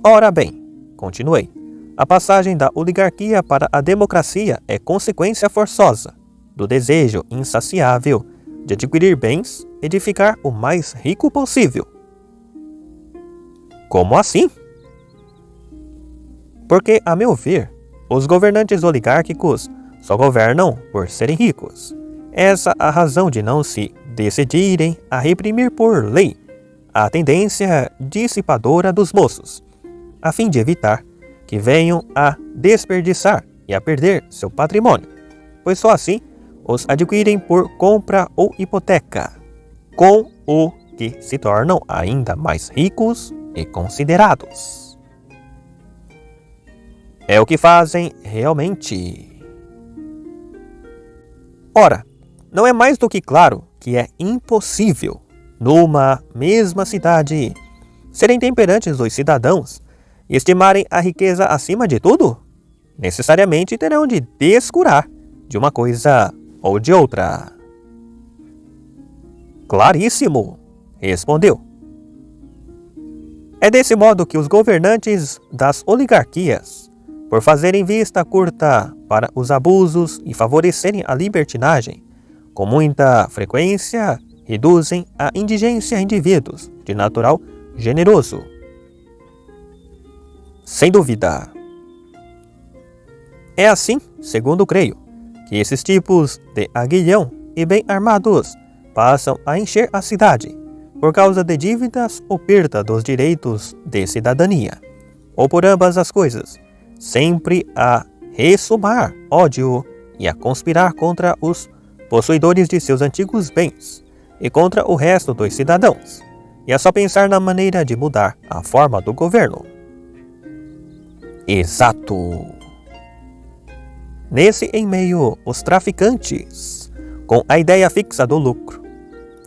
Speaker 1: Ora bem, continuei, a passagem da oligarquia para a democracia é consequência forçosa do desejo insaciável de adquirir bens e de ficar o mais rico possível. Como assim? Porque, a meu ver, os governantes oligárquicos só governam por serem ricos. Essa a razão de não se decidirem a reprimir por lei a tendência dissipadora dos moços, a fim de evitar que venham a desperdiçar e a perder seu patrimônio, pois só assim os adquirem por compra ou hipoteca, com o que se tornam ainda mais ricos e considerados. É o que fazem realmente. Ora, não é mais do que claro que é impossível, numa mesma cidade, serem temperantes os cidadãos e estimarem a riqueza acima de tudo, necessariamente terão de descurar de uma coisa ou de outra. Claríssimo, respondeu. É desse modo que os governantes das oligarquias, por fazerem vista curta para os abusos e favorecerem a libertinagem, com muita frequência reduzem a indigência a indivíduos de natural generoso. Sem dúvida. É assim, segundo creio, que esses tipos de aguilhão e bem armados passam a encher a cidade por causa de dívidas ou perda dos direitos de cidadania, ou por ambas as coisas, sempre a ressumar ódio e a conspirar contra os possuidores de seus antigos bens e contra o resto dos cidadãos, e a só pensar na maneira de mudar a forma do governo. Exato! Nesse em meio, os traficantes, com a ideia fixa do lucro,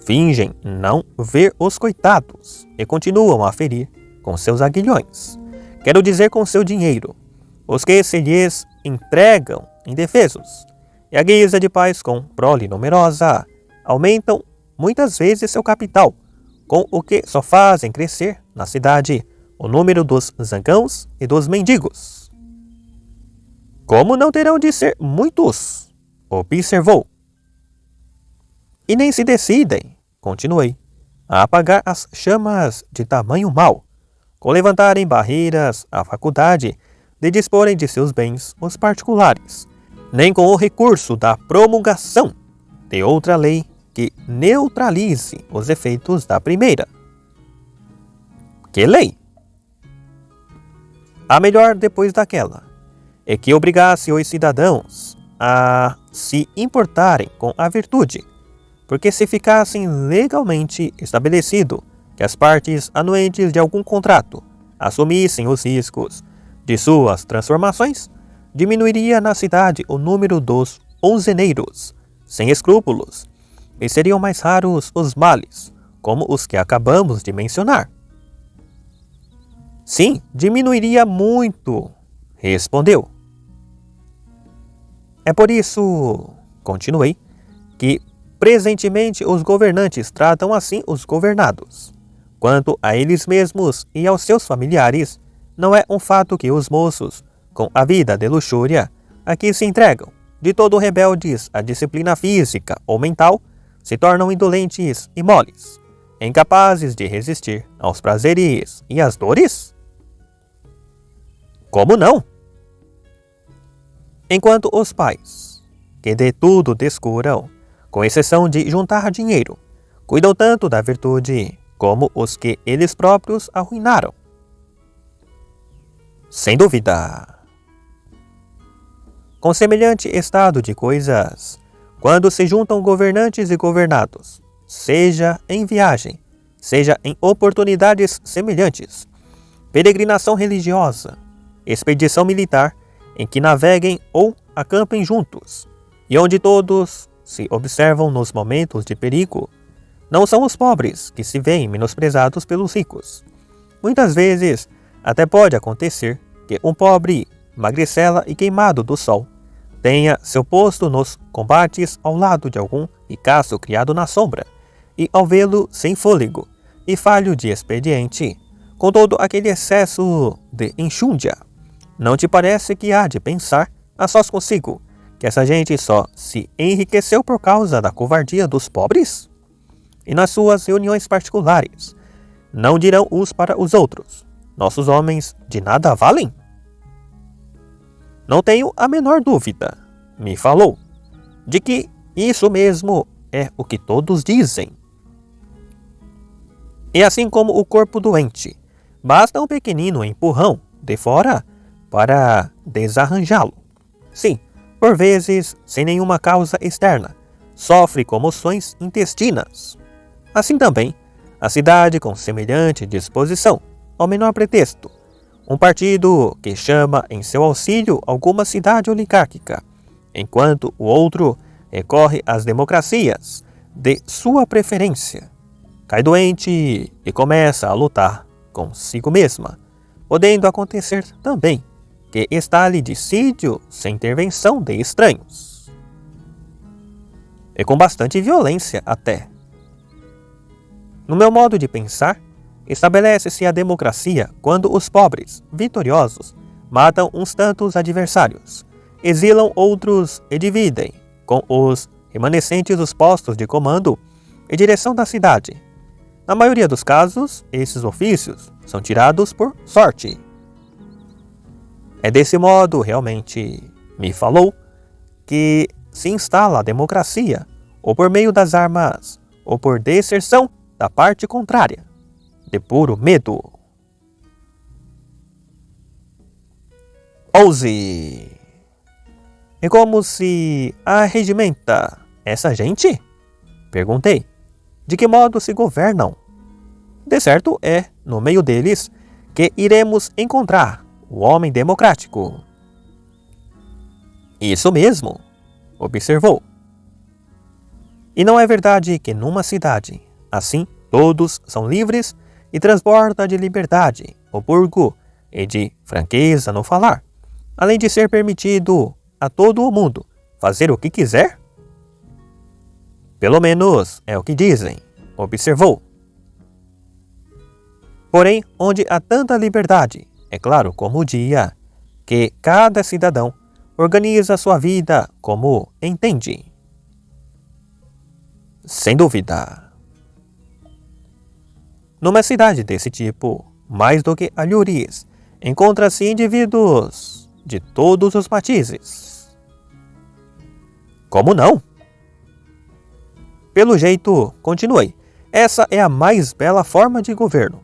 Speaker 1: fingem não ver os coitados e continuam a ferir com seus aguilhões, quero dizer com seu dinheiro, os que se lhes entregam indefesos, e a guisa de paz com prole numerosa, aumentam muitas vezes seu capital, com o que só fazem crescer na cidade o número dos zangãos e dos mendigos. Como não terão de ser muitos? Observou. E nem se decidem, continuei, a apagar as chamas de tamanho mal, com levantarem barreiras à faculdade de disporem de seus bens os particulares, nem com o recurso da promulgação de outra lei que neutralize os efeitos da primeira. Que lei? A melhor depois daquela é que obrigasse os cidadãos a se importarem com a virtude, porque se ficassem legalmente estabelecido que as partes anuentes de algum contrato assumissem os riscos de suas transformações, diminuiria na cidade o número dos onzeneiros, sem escrúpulos, e seriam mais raros os males, como os que acabamos de mencionar. Sim, diminuiria muito, respondeu. É por isso, continuei, que presentemente os governantes tratam assim os governados. Quanto a eles mesmos e aos seus familiares, não é um fato que os moços, com a vida de luxúria, a que se entregam, de todo rebeldes à disciplina física ou mental, se tornam indolentes e moles, incapazes de resistir aos prazeres e às dores? Como não? Enquanto os pais, que de tudo descuram, com exceção de juntar dinheiro, cuidam tanto da virtude como os que eles próprios arruinaram. Sem dúvida. Com semelhante estado de coisas, quando se juntam governantes e governados, seja em viagem, seja em oportunidades semelhantes, peregrinação religiosa, expedição militar, em que naveguem ou acampem juntos, e onde todos se observam nos momentos de perigo, não são os pobres que se veem menosprezados pelos ricos. Muitas vezes, até pode acontecer que um pobre, magricela e queimado do sol, tenha seu posto nos combates ao lado de algum ricaço criado na sombra, e ao vê-lo sem fôlego e falho de expediente, com todo aquele excesso de enxúndia, não te parece que há de pensar, a sós consigo, que essa gente só se enriqueceu por causa da covardia dos pobres? E nas suas reuniões particulares, não dirão uns para os outros, nossos homens de nada valem? Não tenho a menor dúvida, me falou, de que isso mesmo é o que todos dizem. E assim como o corpo doente, basta um pequenino empurrão de fora para desarranjá-lo. Sim, por vezes, sem nenhuma causa externa, sofre comoções intestinas. Assim também, a cidade com semelhante disposição, ao menor pretexto, um partido que chama em seu auxílio alguma cidade oligárquica, enquanto o outro recorre às democracias de sua preferência, cai doente e começa a lutar consigo mesma, podendo acontecer também que instale dissídio sem intervenção de estranhos. E com bastante violência até. No meu modo de pensar, estabelece-se a democracia quando os pobres, vitoriosos, matam uns tantos adversários, exilam outros e dividem, com os remanescentes os postos de comando e direção da cidade. Na maioria dos casos, esses ofícios são tirados por sorte. É desse modo, realmente, me falou, que se instala a democracia, ou por meio das armas, ou por deserção da parte contrária, de puro medo. 11. E como se arregimenta essa gente? Perguntei. De que modo se governam? De certo é, no meio deles, que iremos encontrar o homem democrático. Isso mesmo, observou. E não é verdade que numa cidade, assim, todos são livres e transborda de liberdade, o burgo, e de franqueza no falar, além de ser permitido a todo o mundo fazer o que quiser? Pelo menos é o que dizem, observou. Porém, onde há tanta liberdade, é claro como o dia, que cada cidadão organiza sua vida como entende. Sem dúvida. Numa cidade desse tipo, mais do que alhures, encontra-se indivíduos de todos os matizes. Como não? Pelo jeito, continuei, essa é a mais bela forma de governo.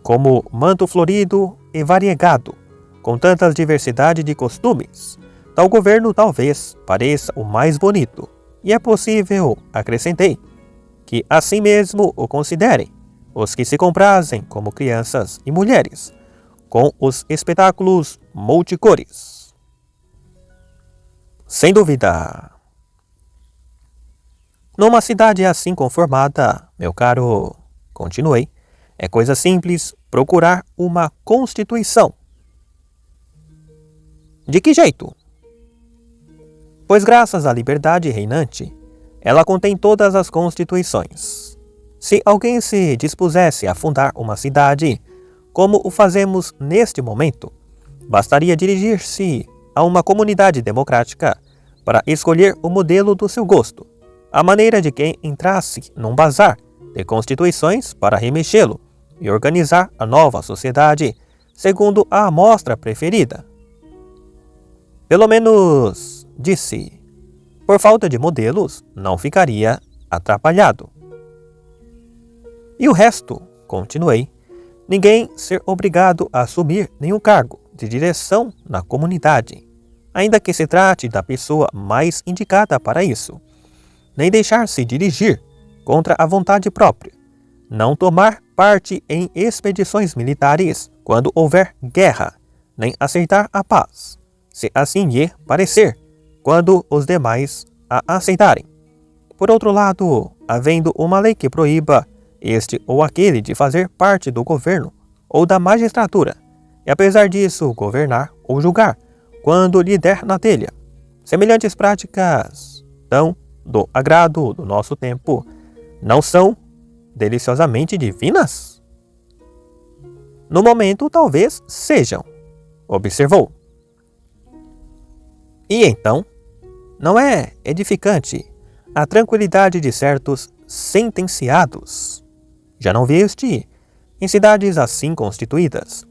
Speaker 1: Como manto florido e variegado, com tanta diversidade de costumes, tal governo talvez pareça o mais bonito, e é possível, acrescentei, que assim mesmo o considerem os que se comprazem como crianças e mulheres, com os espetáculos multicores. Sem dúvida. Numa cidade assim conformada, meu caro, continuei, é coisa simples procurar uma constituição. De que jeito? Pois graças à liberdade reinante, ela contém todas as constituições. Se alguém se dispusesse a fundar uma cidade, como o fazemos neste momento, bastaria dirigir-se a uma comunidade democrática para escolher o modelo do seu gosto, à maneira de quem entrasse num bazar de constituições para remexê-lo e organizar a nova sociedade segundo a amostra preferida. Pelo menos, disse, por falta de modelos, não ficaria atrapalhado. E o resto, continuei, ninguém ser obrigado a assumir nenhum cargo de direção na comunidade, ainda que se trate da pessoa mais indicada para isso, nem deixar-se dirigir contra a vontade própria, não tomar parte em expedições militares quando houver guerra, nem aceitar a paz, se assim lhe parecer, quando os demais a aceitarem. Por outro lado, havendo uma lei que proíba este ou aquele de fazer parte do governo ou da magistratura, e apesar disso governar ou julgar, quando lhe der na telha, semelhantes práticas tão do agrado do nosso tempo, não são deliciosamente divinas? No momento, talvez sejam, observou. E então, não é edificante a tranquilidade de certos sentenciados? Já não viste, em cidades assim constituídas,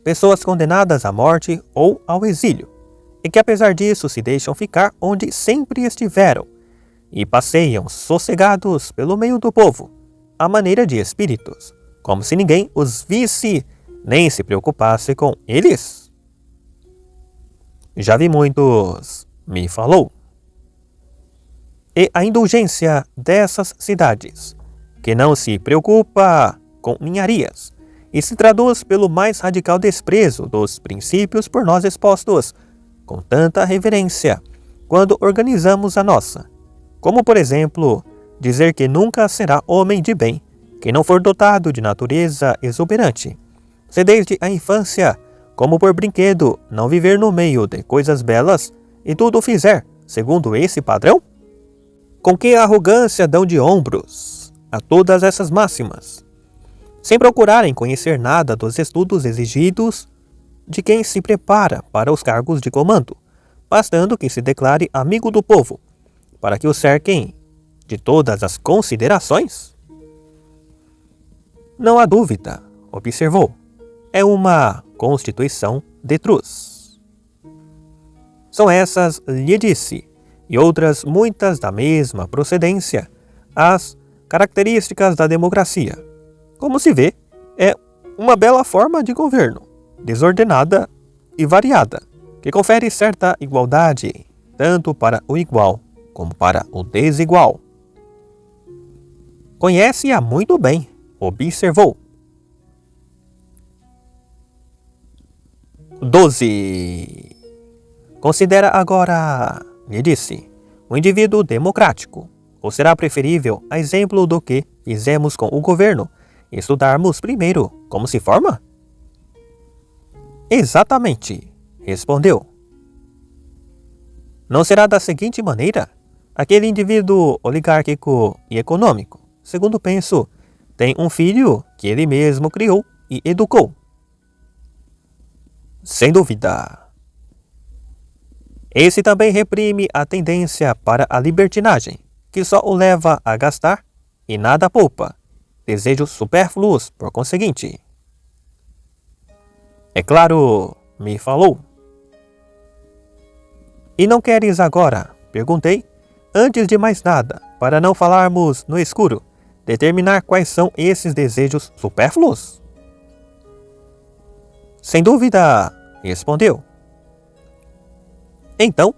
Speaker 1: pessoas condenadas à morte ou ao exílio, e que apesar disso se deixam ficar onde sempre estiveram, e passeiam sossegados pelo meio do povo, à maneira de espíritos, como se ninguém os visse nem se preocupasse com eles? Já vi muitos, me falou. E a indulgência dessas cidades, que não se preocupa com ninharias, e se traduz pelo mais radical desprezo dos princípios por nós expostos, com tanta reverência, quando organizamos a nossa, como por exemplo, dizer que nunca será homem de bem quem não for dotado de natureza exuberante, Se desde a infância, como por brinquedo, não viver no meio de coisas belas e tudo fizer segundo esse padrão? Com que arrogância dão de ombros a todas essas máximas, sem procurarem conhecer nada dos estudos exigidos de quem se prepara para os cargos de comando, bastando que se declare amigo do povo, para que o cerquem de todas as considerações? Não há dúvida, observou, é uma constituição de truz. São essas, lhe disse, e outras muitas da mesma procedência, as características da democracia. Como se vê, é uma bela forma de governo, desordenada e variada, que confere certa igualdade, tanto para o igual como para o desigual. Conhece-a muito bem, observou. 12. Considera agora, lhe disse, o indivíduo democrático, ou será preferível, a exemplo do que fizemos com o governo, estudarmos primeiro como se forma? Exatamente, respondeu. Não será da seguinte maneira? Aquele indivíduo oligárquico e econômico, segundo penso, tem um filho que ele mesmo criou e educou. Sem dúvida. Esse também reprime a tendência para a libertinagem, que só o leva a gastar e nada poupa, desejos supérfluos por conseguinte. É claro, me falou. E não queres agora, perguntei, antes de mais nada, para não falarmos no escuro, determinar quais são esses desejos supérfluos? Sem dúvida, respondeu. Então,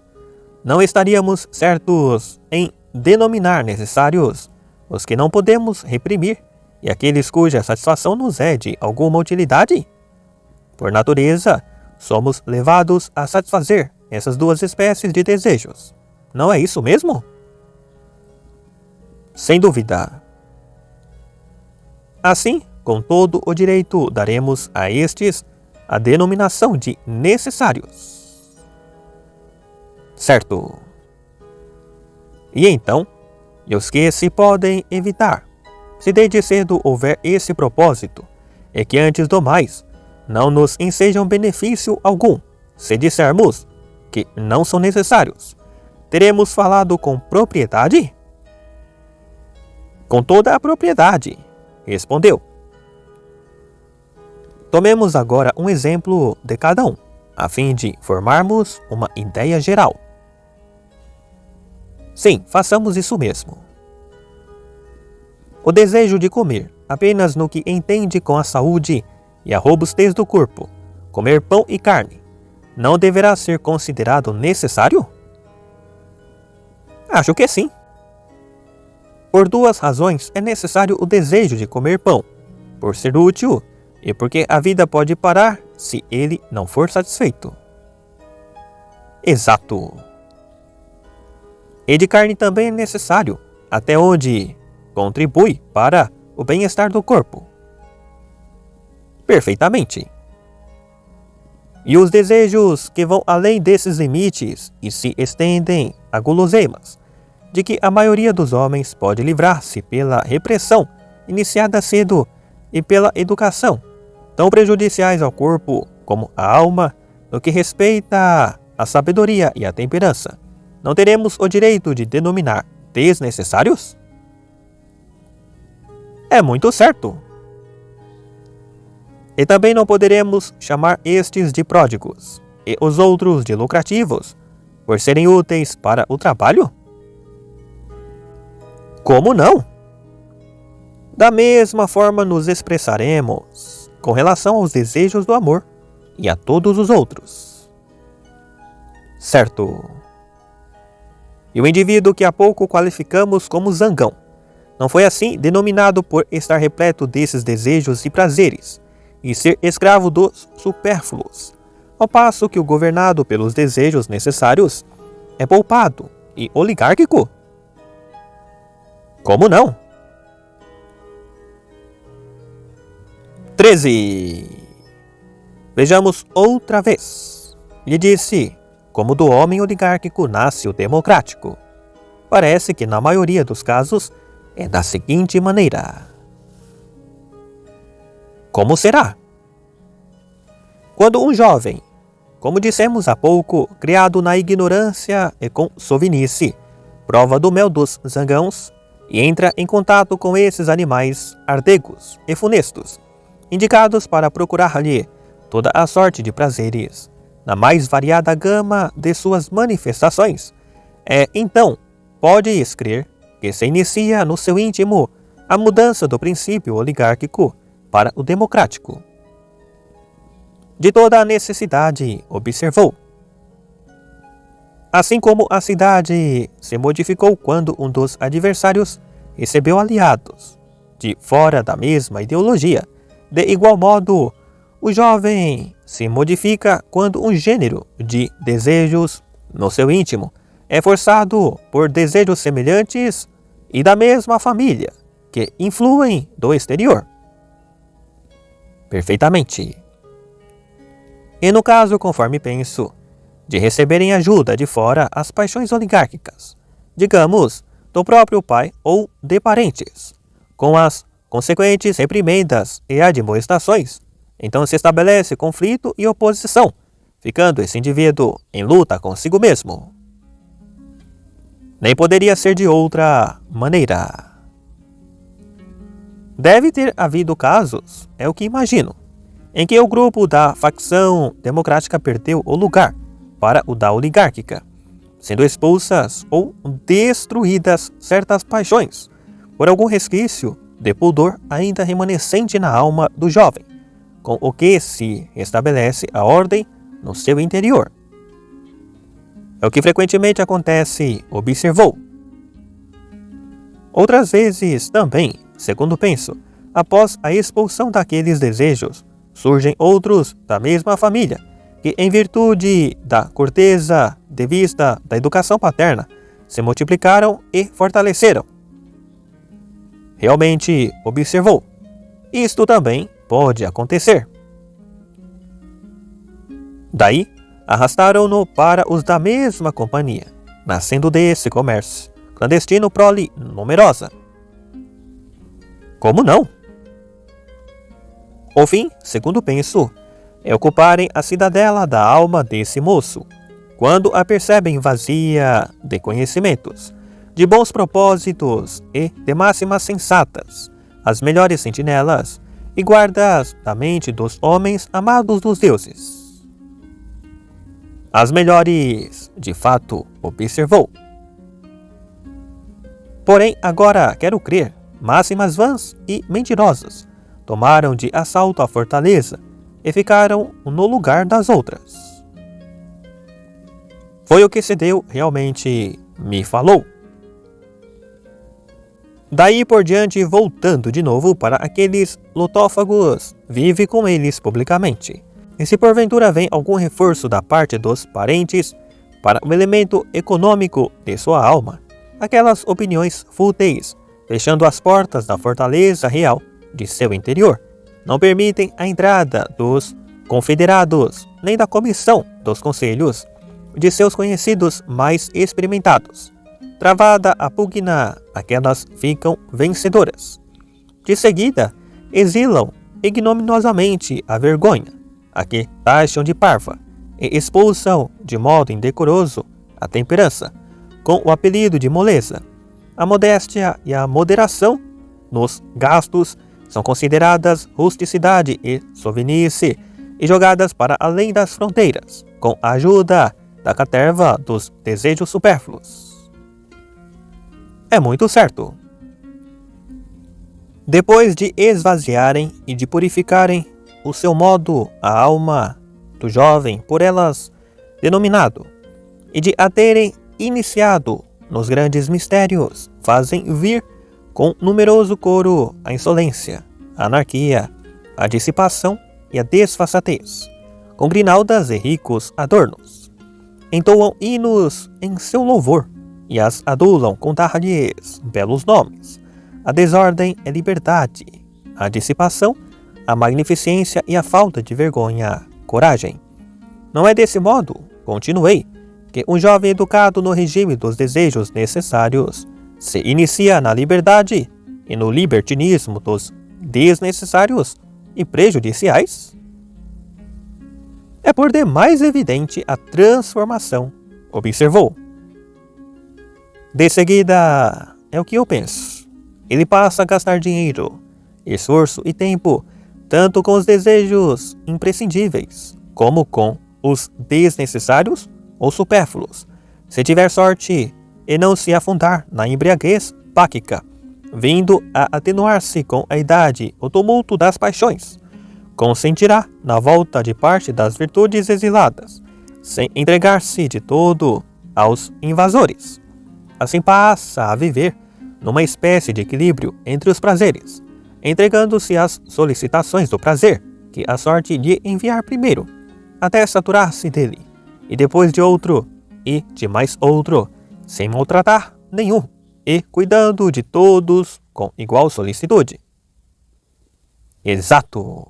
Speaker 1: não estaríamos certos em denominar necessários os que não podemos reprimir e aqueles cuja satisfação nos é de alguma utilidade? Por natureza, somos levados a satisfazer essas duas espécies de desejos. Não é isso mesmo? Sem dúvida. Assim, com todo o direito, daremos a estes a denominação de necessários. Certo. E então, e os que se podem evitar, se desde cedo houver esse propósito, é que antes do mais, não nos ensejam benefício algum, se dissermos que não são necessários. Teremos falado com propriedade? Com toda a propriedade, respondeu. Tomemos agora um exemplo de cada um, a fim de formarmos uma ideia geral. Sim, façamos isso mesmo. O desejo de comer, apenas no que entende com a saúde e a robustez do corpo, comer pão e carne, não deverá ser considerado necessário? Acho que sim. Por duas razões é necessário o desejo de comer pão, por ser útil e porque a vida pode parar se ele não for satisfeito. Exato. E de carne também é necessário, até onde contribui para o bem-estar do corpo. Perfeitamente. E os desejos que vão além desses limites e se estendem a guloseimas, de que a maioria dos homens pode livrar-se pela repressão iniciada cedo e pela educação, tão prejudiciais ao corpo como à alma, no que respeita à sabedoria e à temperança, não teremos o direito de denominar desnecessários? É muito certo. E também não poderemos chamar estes de pródigos, e os outros de lucrativos, por serem úteis para o trabalho? Como não? Da mesma forma nos expressaremos com relação aos desejos do amor e a todos os outros. Certo. E o indivíduo que há pouco qualificamos como zangão, não foi assim denominado por estar repleto desses desejos e prazeres, e ser escravo dos supérfluos, ao passo que o governado pelos desejos necessários é poupado e oligárquico? Como não? 13. Vejamos outra vez. Lhe disse, como do homem oligárquico nasce o democrático. Parece que na maioria dos casos é da seguinte maneira. Como será? Quando um jovem, como dissemos há pouco, criado na ignorância e com sovinice, prova do mel dos zangãos e entra em contato com esses animais ardegos e funestos, indicados para procurar-lhe toda a sorte de prazeres, na mais variada gama de suas manifestações, então pode crer que se inicia no seu íntimo a mudança do princípio oligárquico para o democrático. De toda a necessidade, observou. Assim como a cidade se modificou quando um dos adversários recebeu aliados de fora da mesma ideologia, de igual modo, o jovem se modifica quando um gênero de desejos no seu íntimo é forçado por desejos semelhantes e da mesma família, que influem do exterior. Perfeitamente. E no caso, conforme penso, de receberem ajuda de fora as paixões oligárquicas, digamos, do próprio pai ou de parentes, com as consequentes reprimendas e admoestações, então se estabelece conflito e oposição, ficando esse indivíduo em luta consigo mesmo. Nem poderia ser de outra maneira. Deve ter havido casos, é o que imagino, em que o grupo da facção democrática perdeu o lugar para o da oligárquica, sendo expulsas ou destruídas certas paixões, por algum resquício de pudor ainda remanescente na alma do jovem, com o que se estabelece a ordem no seu interior. É o que frequentemente acontece, observou. Outras vezes também, segundo penso, após a expulsão daqueles desejos, surgem outros da mesma família, que em virtude da corteza devista da educação paterna, se multiplicaram e fortaleceram. Realmente, observou, isto também pode acontecer. Daí, arrastaram-no para os da mesma companhia, nascendo desse comércio clandestino prole numerosa. Como não? O fim, segundo penso, é ocuparem a cidadela da alma desse moço, quando a percebem vazia de conhecimentos, de bons propósitos e de máximas sensatas, as melhores sentinelas e guardas da mente dos homens amados dos deuses. As melhores, de fato, observou. Porém, agora quero crer, máximas vãs e mentirosas, tomaram de assalto a fortaleza e ficaram no lugar das outras. Foi o que se deu realmente, me falou. Daí por diante, voltando de novo para aqueles lutófagos, vive com eles publicamente. E se porventura vem algum reforço da parte dos parentes para o elemento econômico de sua alma, aquelas opiniões fúteis, fechando as portas da fortaleza real de seu interior, não permitem a entrada dos confederados, nem da comissão dos conselhos de seus conhecidos mais experimentados. Travada a pugna, aquelas ficam vencedoras. De seguida, exilam ignominiosamente a vergonha, a que taxam de parva, e expulsam de modo indecoroso a temperança, com o apelido de moleza. A modéstia e a moderação nos gastos são consideradas rusticidade e sovinice e jogadas para além das fronteiras, com a ajuda da caterva dos desejos supérfluos. É muito certo. Depois de esvaziarem e de purificarem o seu modo a alma do jovem por elas denominado, e de a terem iniciado nos grandes mistérios, fazem vir com numeroso coro a insolência, a anarquia, a dissipação e a desfaçatez, com grinaldas e ricos adornos. Entoam hinos em seu louvor e as adulam com dar-lhes belos nomes. A desordem é liberdade, a dissipação, a magnificência e a falta de vergonha coragem. Não é desse modo, continuei, que um jovem educado no regime dos desejos necessários se inicia na liberdade e no libertinismo dos desnecessários e prejudiciais? É por demais evidente a transformação, observou. De seguida, é o que eu penso. Ele passa a gastar dinheiro, esforço e tempo, tanto com os desejos imprescindíveis, como com os desnecessários ou supérfluos, se tiver sorte e não se afundar na embriaguez páquica, vindo a atenuar-se com a idade o tumulto das paixões, consentirá na volta de parte das virtudes exiladas, sem entregar-se de todo aos invasores. Assim passa a viver numa espécie de equilíbrio entre os prazeres, entregando-se às solicitações do prazer que a sorte lhe enviar primeiro, até saturar-se dele, e depois de outro, e de mais outro, sem maltratar nenhum, e cuidando de todos com igual solicitude. Exato.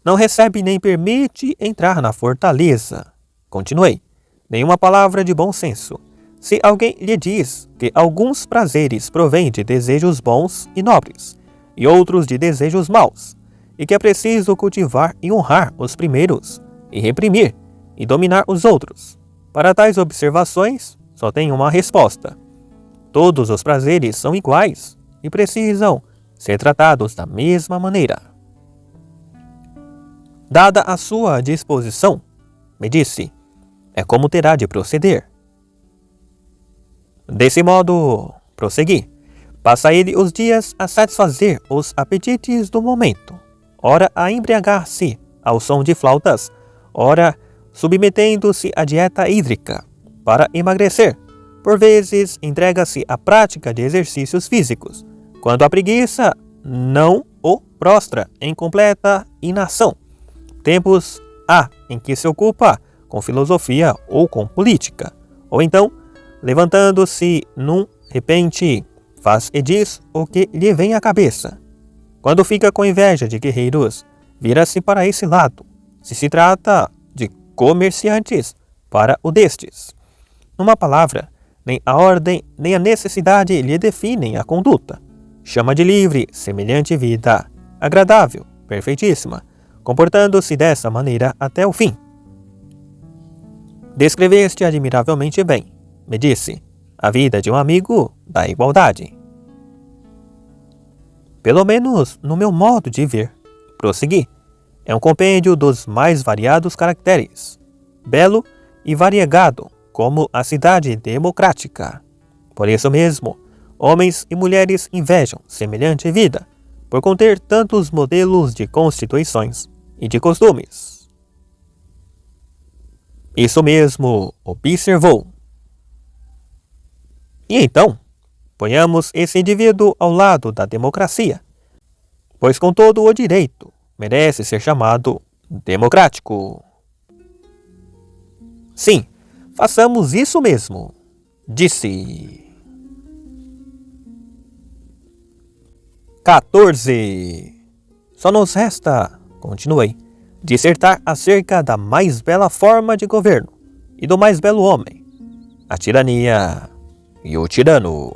Speaker 1: Não recebe nem permite entrar na fortaleza. Continuei. Nenhuma palavra de bom senso. Se alguém lhe diz que alguns prazeres provêm de desejos bons e nobres, e outros de desejos maus, e que é preciso cultivar e honrar os primeiros, e reprimir e dominar os outros, para tais observações só tem uma resposta. Todos os prazeres são iguais e precisam ser tratados da mesma maneira. Dada a sua disposição, me disse, é como terá de proceder. Desse modo, prossegui, passa ele os dias a satisfazer os apetites do momento, ora a embriagar-se ao som de flautas, ora submetendo-se à dieta hídrica para emagrecer. Por vezes, entrega-se à prática de exercícios físicos, quando a preguiça não o prostra em completa inação. Tempos há em que se ocupa com filosofia ou com política, ou então, levantando-se num repente, faz e diz o que lhe vem à cabeça. Quando fica com inveja de guerreiros, vira-se para esse lado, se trata de comerciantes, para o destes. Numa palavra, nem a ordem nem a necessidade lhe definem a conduta. Chama de livre, semelhante vida, agradável, perfeitíssima, comportando-se dessa maneira até o fim. Descreveste admiravelmente bem, me disse, a vida de um amigo da igualdade. Pelo menos no meu modo de ver, prossegui, é um compêndio dos mais variados caracteres, belo e variegado, como a cidade democrática. Por isso mesmo, homens e mulheres invejam semelhante vida, por conter tantos modelos de constituições e de costumes. Isso mesmo observou. E então, ponhamos esse indivíduo ao lado da democracia, pois com todo o direito merece ser chamado democrático. Sim, façamos isso mesmo, disse. 14. Só nos resta, continuei, dissertar acerca da mais bela forma de governo e do mais belo homem, a tirania e o tirano.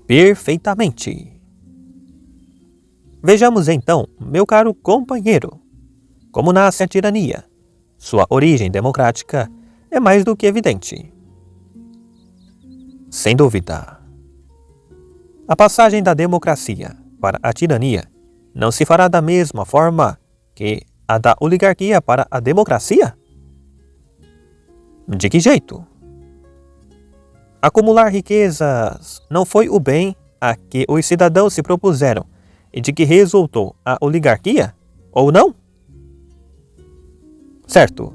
Speaker 1: Perfeitamente. Vejamos então, meu caro companheiro, como nasce a tirania. Sua origem democrática é mais do que evidente. Sem dúvida. A passagem da democracia para a tirania não se fará da mesma forma que a da oligarquia para a democracia? De que jeito? Acumular riquezas não foi o bem a que os cidadãos se propuseram e de que resultou a oligarquia, ou não? Certo.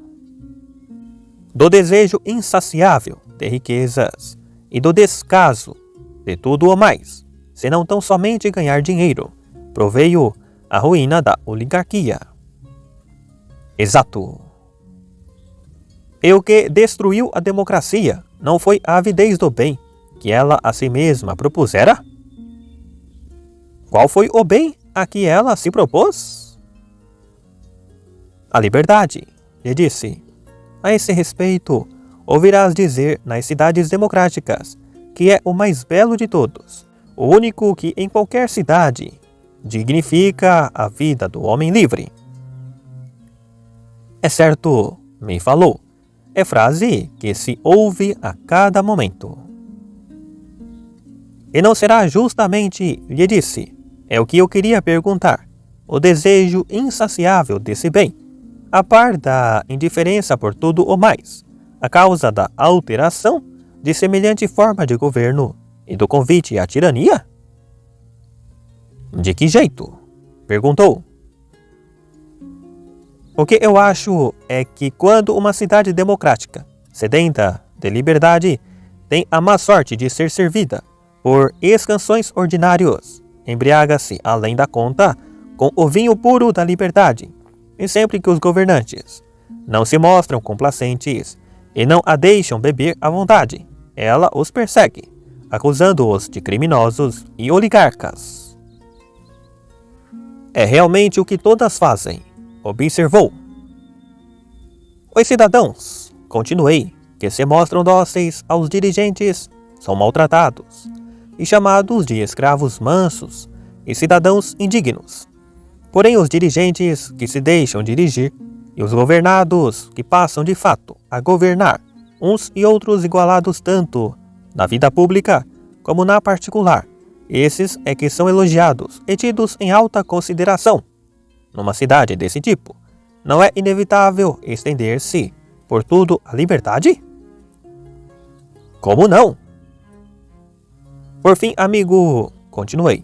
Speaker 1: Do desejo insaciável de riquezas e do descaso de tudo o mais, senão tão somente ganhar dinheiro, proveio a ruína da oligarquia. Exato. E o que destruiu a democracia não foi a avidez do bem que ela a si mesma propusera? Qual foi o bem a que ela se propôs? A liberdade, lhe disse. A esse respeito, ouvirás dizer nas cidades democráticas que é o mais belo de todos, o único que em qualquer cidade dignifica a vida do homem livre. É certo, me falou. É frase que se ouve a cada momento. E não será justamente, lhe disse, é o que eu queria perguntar, o desejo insaciável desse bem, a par da indiferença por tudo o mais, a causa da alteração de semelhante forma de governo e do convite à tirania? De que jeito? Perguntou. O que eu acho é que quando uma cidade democrática, sedenta de liberdade, tem a má sorte de ser servida por escansões ordinários, embriaga-se além da conta com o vinho puro da liberdade, e sempre que os governantes não se mostram complacentes e não a deixam beber à vontade, ela os persegue, acusando-os de criminosos e oligarcas. É realmente o que todas fazem, observou. Os cidadãos, continuei, que se mostram dóceis aos dirigentes, são maltratados e chamados de escravos mansos e cidadãos indignos. Porém, os dirigentes que se deixam dirigir e os governados que passam de fato a governar, uns e outros igualados tanto na vida pública como na particular, esses é que são elogiados e tidos em alta consideração. Numa cidade desse tipo, não é inevitável estender-se por tudo a liberdade? Como não? Por fim, amigo, continuei,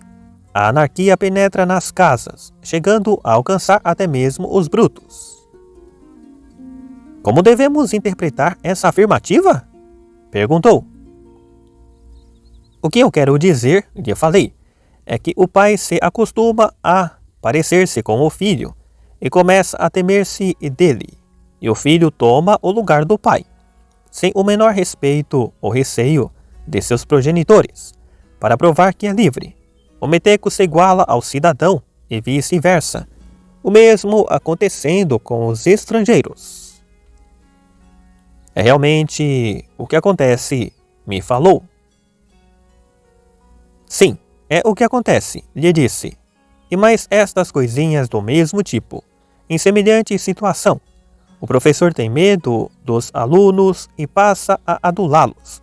Speaker 1: a anarquia penetra nas casas, chegando a alcançar até mesmo os brutos. Como devemos interpretar essa afirmativa? Perguntou. O que eu quero dizer, lhe falei, é que o pai se acostuma a parecer-se com o filho e começa a temer-se dele, e o filho toma o lugar do pai, sem o menor respeito ou receio de seus progenitores, para provar que é livre. O meteco se iguala ao cidadão e vice-versa, o mesmo acontecendo com os estrangeiros. É realmente o que acontece, me falou. Sim, é o que acontece, lhe disse. E mais estas coisinhas do mesmo tipo, em semelhante situação. O professor tem medo dos alunos e passa a adulá-los.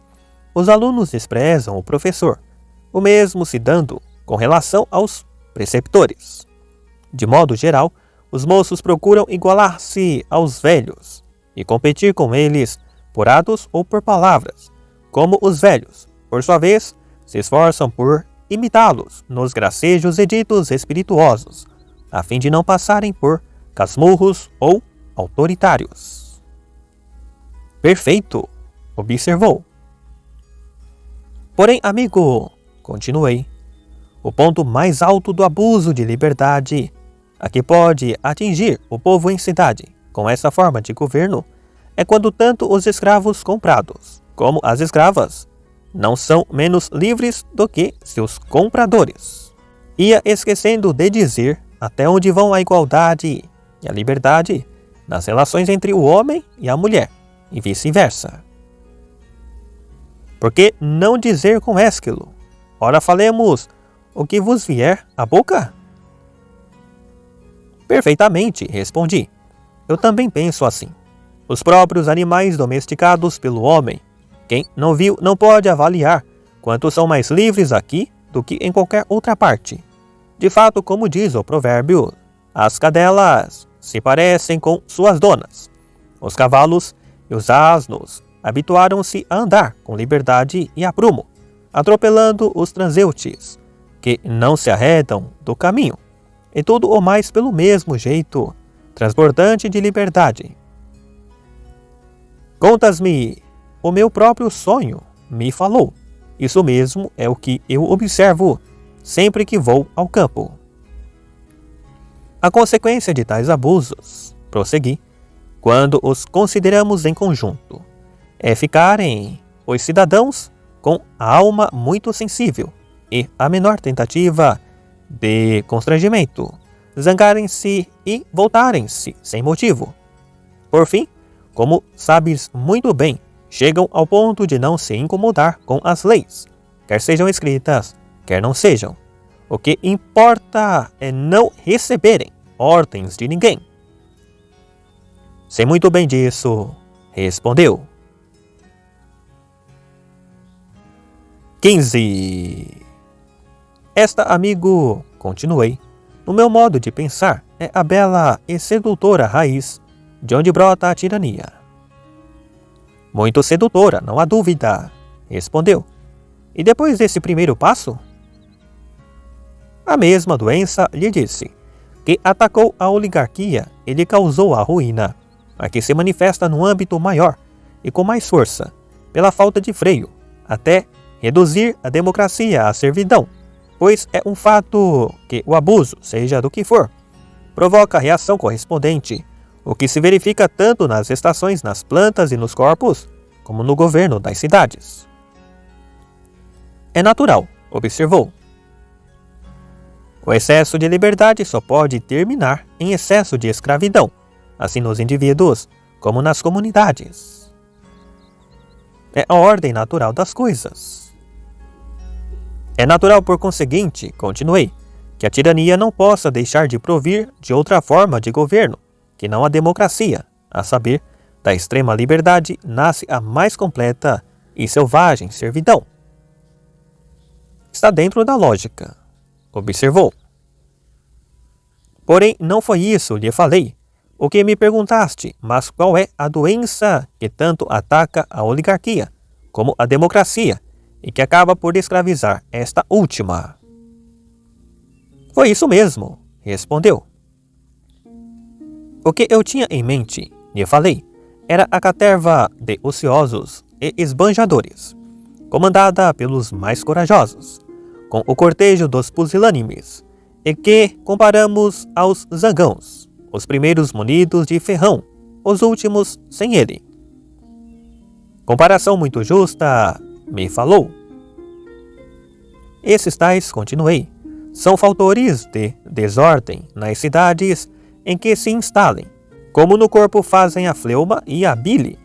Speaker 1: Os alunos desprezam o professor, o mesmo se dando com relação aos preceptores. De modo geral, os moços procuram igualar-se aos velhos e competir com eles por atos ou por palavras, como os velhos, por sua vez, se esforçam por imitá-los nos gracejos e ditos espirituosos, a fim de não passarem por casmurros ou autoritários. Perfeito, observou. Porém, amigo, continuei, o ponto mais alto do abuso de liberdade a que pode atingir o povo em cidade com essa forma de governo é quando tanto os escravos comprados como as escravas não são menos livres do que seus compradores. Ia esquecendo de dizer até onde vão a igualdade e a liberdade nas relações entre o homem e a mulher, e vice-versa. Por que não dizer com Ésquilo? Ora, falemos o que vos vier à boca? Perfeitamente, respondi. Eu também penso assim. Os próprios animais domesticados pelo homem, quem não viu não pode avaliar quanto são mais livres aqui do que em qualquer outra parte. De fato, como diz o provérbio, as cadelas se parecem com suas donas. Os cavalos e os asnos habituaram-se a andar com liberdade e aprumo, atropelando os transeuntes, que não se arredam do caminho, e tudo o mais pelo mesmo jeito, transbordante de liberdade. Contas-me o meu próprio sonho, me falou. Isso mesmo é o que eu observo sempre que vou ao campo. A consequência de tais abusos, prossegui, quando os consideramos em conjunto, é ficarem os cidadãos com a alma muito sensível e a menor tentativa de constrangimento zangarem-se e voltarem-se sem motivo. Por fim, como sabes muito bem, chegam ao ponto de não se incomodar com as leis, quer sejam escritas, quer não sejam. O que importa é não receberem ordens de ninguém. Sei muito bem disso, respondeu. 15. Esta, amigo, continuei, no meu modo de pensar, é a bela e sedutora raiz de onde brota a tirania. Muito sedutora, não há dúvida, respondeu. E depois desse primeiro passo? A mesma doença, lhe disse, que atacou a oligarquia e lhe causou a ruína, a que se manifesta no âmbito maior e com mais força, pela falta de freio, até reduzir a democracia à servidão, pois é um fato que o abuso, seja do que for, provoca reação correspondente, o que se verifica tanto nas estações, nas plantas e nos corpos, como no governo das cidades. É natural, observou. O excesso de liberdade só pode terminar em excesso de escravidão, assim nos indivíduos como nas comunidades. É a ordem natural das coisas. É natural, por conseguinte, continuei, que a tirania não possa deixar de provir de outra forma de governo, que não a democracia, a saber, da extrema liberdade nasce a mais completa e selvagem servidão. Está dentro da lógica, observou. Porém, não foi isso, lhe falei, o que me perguntaste, mas qual é a doença que tanto ataca a oligarquia, como a democracia, e que acaba por escravizar esta última? Foi isso mesmo, respondeu. O que eu tinha em mente, lhe falei, era a caterva de ociosos e esbanjadores, comandada pelos mais corajosos, com o cortejo dos pusilânimes, e que comparamos aos zangãos, os primeiros munidos de ferrão, os últimos sem ele. Comparação muito justa, me falou. Esses tais, continuei, são fatores de desordem nas cidades em que se instalem, como no corpo fazem a fleuma e a bile.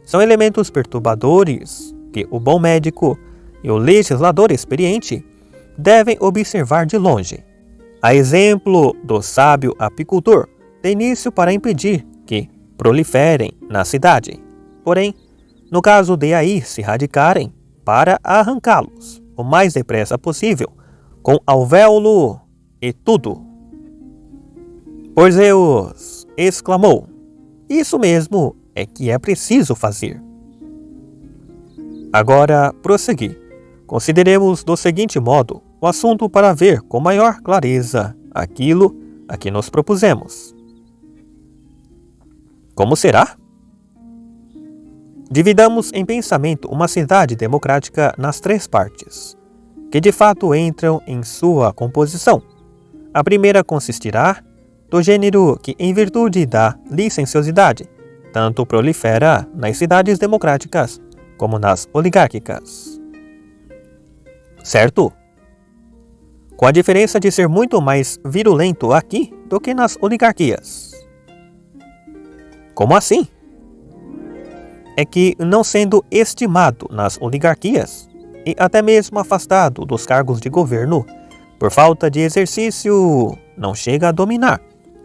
Speaker 1: São elementos perturbadores que o bom médico e o legislador experiente devem observar de longe. A exemplo do sábio apicultor, de início para impedir que proliferem na cidade. Porém, no caso de aí se radicarem, para arrancá-los o mais depressa possível, com alvéolo e tudo. Por Zeus, exclamou, isso mesmo é que é preciso fazer. Agora, prossegui. Consideremos do seguinte modo o assunto para ver com maior clareza aquilo a que nos propusemos. Como será? Dividamos em pensamento uma cidade democrática nas três partes, que de fato entram em sua composição. A primeira consistirá do gênero que, em virtude da licenciosidade, tanto prolifera nas cidades democráticas como nas oligárquicas. Certo? Com a diferença de ser muito mais virulento aqui do que nas oligarquias. Como assim? É que, não sendo estimado nas oligarquias, e até mesmo afastado dos cargos de governo, por falta de exercício, não chega a dominar,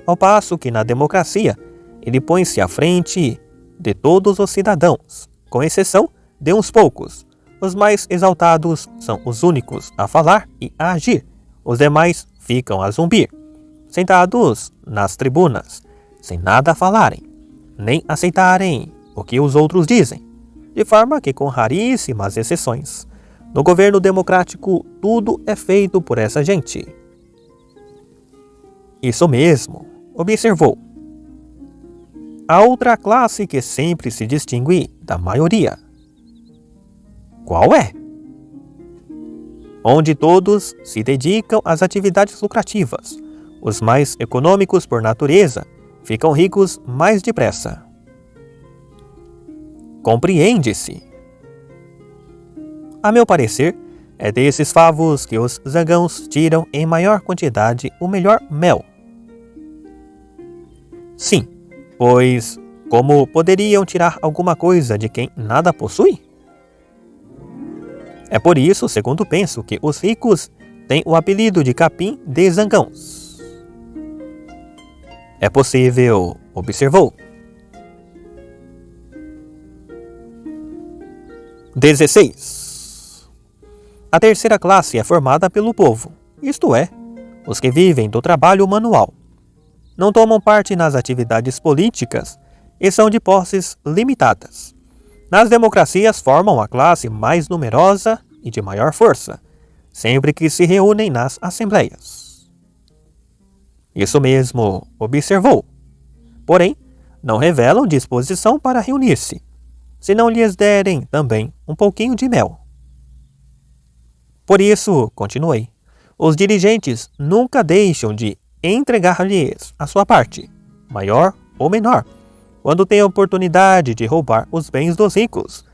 Speaker 1: ao passo que na democracia ele põe-se à frente de todos os cidadãos, com exceção de uns poucos. Os mais exaltados são os únicos a falar e a agir, os demais ficam a zumbir, sentados nas tribunas, sem nada falarem, nem aceitarem o que os outros dizem, de forma que, com raríssimas exceções, no governo democrático tudo é feito por essa gente. Isso mesmo, observou. A outra classe que sempre se distingue da maioria. Qual é? Onde todos se dedicam às atividades lucrativas. Os mais econômicos por natureza ficam ricos mais depressa. Compreende-se. A meu parecer, é desses favos que os zangãos tiram em maior quantidade o melhor mel. Sim, pois como poderiam tirar alguma coisa de quem nada possui? É por isso, segundo penso, que os ricos têm o apelido de capim de zangãos. É possível, observou. 16. A terceira classe é formada pelo povo, isto é, os que vivem do trabalho manual. Não tomam parte nas atividades políticas e são de posses limitadas. Nas democracias formam a classe mais numerosa e de maior força, sempre que se reúnem nas assembleias. Isso mesmo, observou. Porém, não revelam disposição para reunir-se, se não lhes derem também um pouquinho de mel. Por isso, continuei, os dirigentes nunca deixam de entregar-lhes a sua parte, maior ou menor, quando têm a oportunidade de roubar os bens dos ricos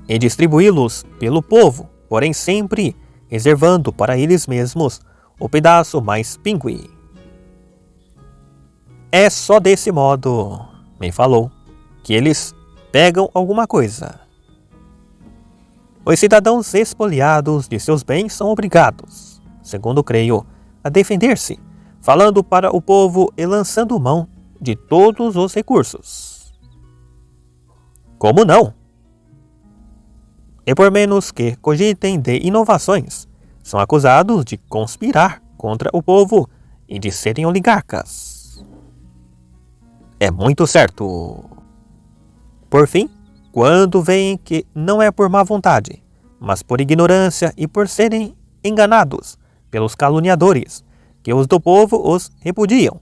Speaker 1: e distribuí-los pelo povo, porém sempre reservando para eles mesmos o pedaço mais pingüe. É só desse modo, me falou, que eles pegam alguma coisa. Os cidadãos expoliados de seus bens são obrigados, segundo creio, a defender-se, falando para o povo e lançando mão de todos os recursos. Como não? E por menos que cogitem de inovações, são acusados de conspirar contra o povo e de serem oligarcas. É muito certo. Por fim, quando veem que não é por má vontade, mas por ignorância e por serem enganados pelos caluniadores, que os do povo os repudiam,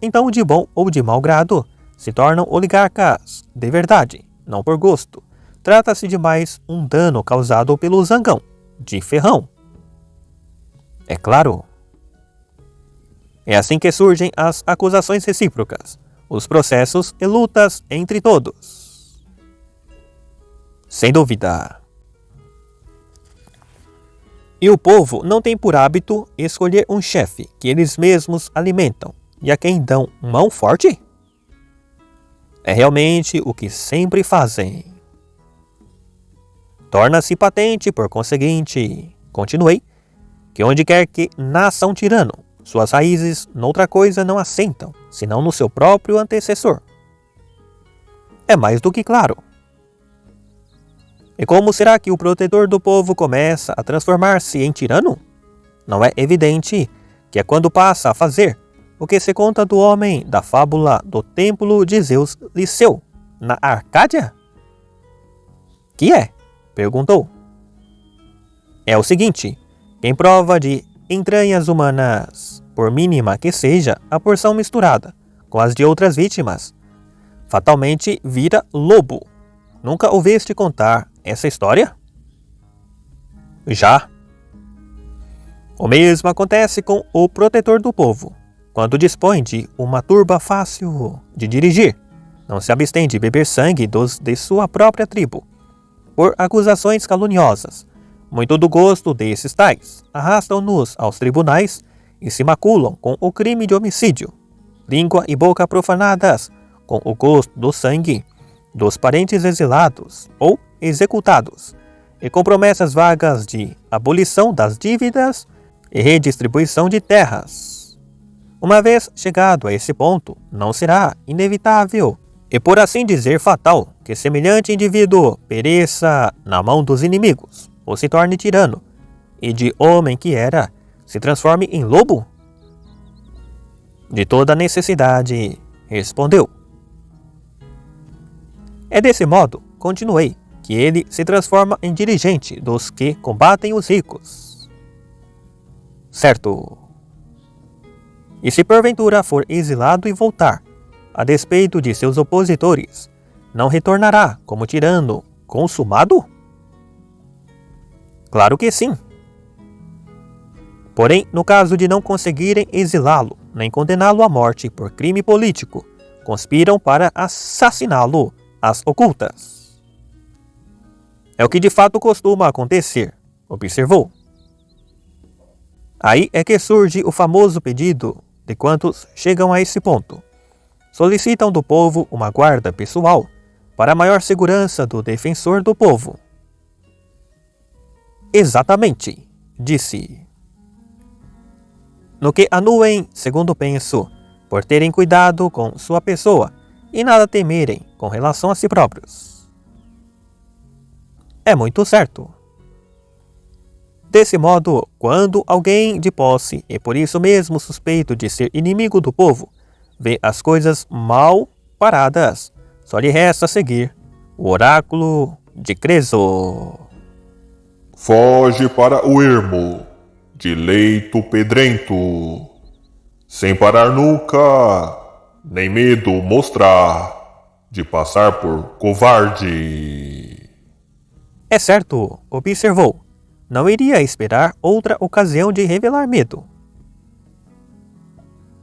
Speaker 1: então de bom ou de mau grado se tornam oligarcas de verdade, não por gosto. Trata-se de mais um dano causado pelo zangão, de ferrão. É claro. É assim que surgem as acusações recíprocas, os processos e lutas entre todos. Sem dúvida. E o povo não tem por hábito escolher um chefe que eles mesmos alimentam e a quem dão mão forte? É realmente o que sempre fazem. Torna-se patente, por conseguinte, continuei, que onde quer que nasça um tirano, suas raízes noutra coisa não assentam, senão no seu próprio antecessor. É mais do que claro. E como será que o protetor do povo começa a transformar-se em tirano? Não é evidente que é quando passa a fazer o que se conta do homem da fábula do templo de Zeus Liceu, na Arcádia? Que é? Perguntou. É o seguinte, em prova de entranhas humanas, por mínima que seja a porção misturada com as de outras vítimas, fatalmente vira lobo. Nunca ouviste contar essa história? Já. O mesmo acontece com o protetor do povo. Quando dispõe de uma turba fácil de dirigir, não se abstém de beber sangue dos de sua própria tribo. Por acusações caluniosas, muito do gosto desses tais, arrastam-nos aos tribunais e se maculam com o crime de homicídio, língua e boca profanadas com o gosto do sangue dos parentes exilados ou executados, e com promessas vagas de abolição das dívidas e redistribuição de terras. Uma vez chegado a esse ponto, não será inevitável e, por assim dizer, fatal, que semelhante indivíduo pereça na mão dos inimigos, ou se torne tirano, e de homem que era, se transforme em lobo? De toda necessidade, respondeu. É desse modo, continuei, que ele se transforma em dirigente dos que combatem os ricos. Certo. E se porventura for exilado e voltar, a despeito de seus opositores, não retornará como tirano consumado? Claro que sim. Porém, no caso de não conseguirem exilá-lo, nem condená-lo à morte por crime político, conspiram para assassiná-lo às ocultas. É o que de fato costuma acontecer, observou. Aí é que surge o famoso pedido de quantos chegam a esse ponto. solicitam do povo uma guarda pessoal para a maior segurança do defensor do povo. Exatamente, disse. No que anuem, segundo penso, por terem cuidado com sua pessoa e nada temerem com relação a si próprios. É muito certo. Desse modo, quando alguém de posse, e por isso mesmo suspeito de ser inimigo do povo, vê as coisas mal paradas, só lhe resta seguir o oráculo de Creso.
Speaker 2: Foge para o ermo, de leito pedrento, sem parar nunca, nem medo mostrar, de passar por covarde.
Speaker 1: É certo, observou. Não iria esperar outra ocasião de revelar medo.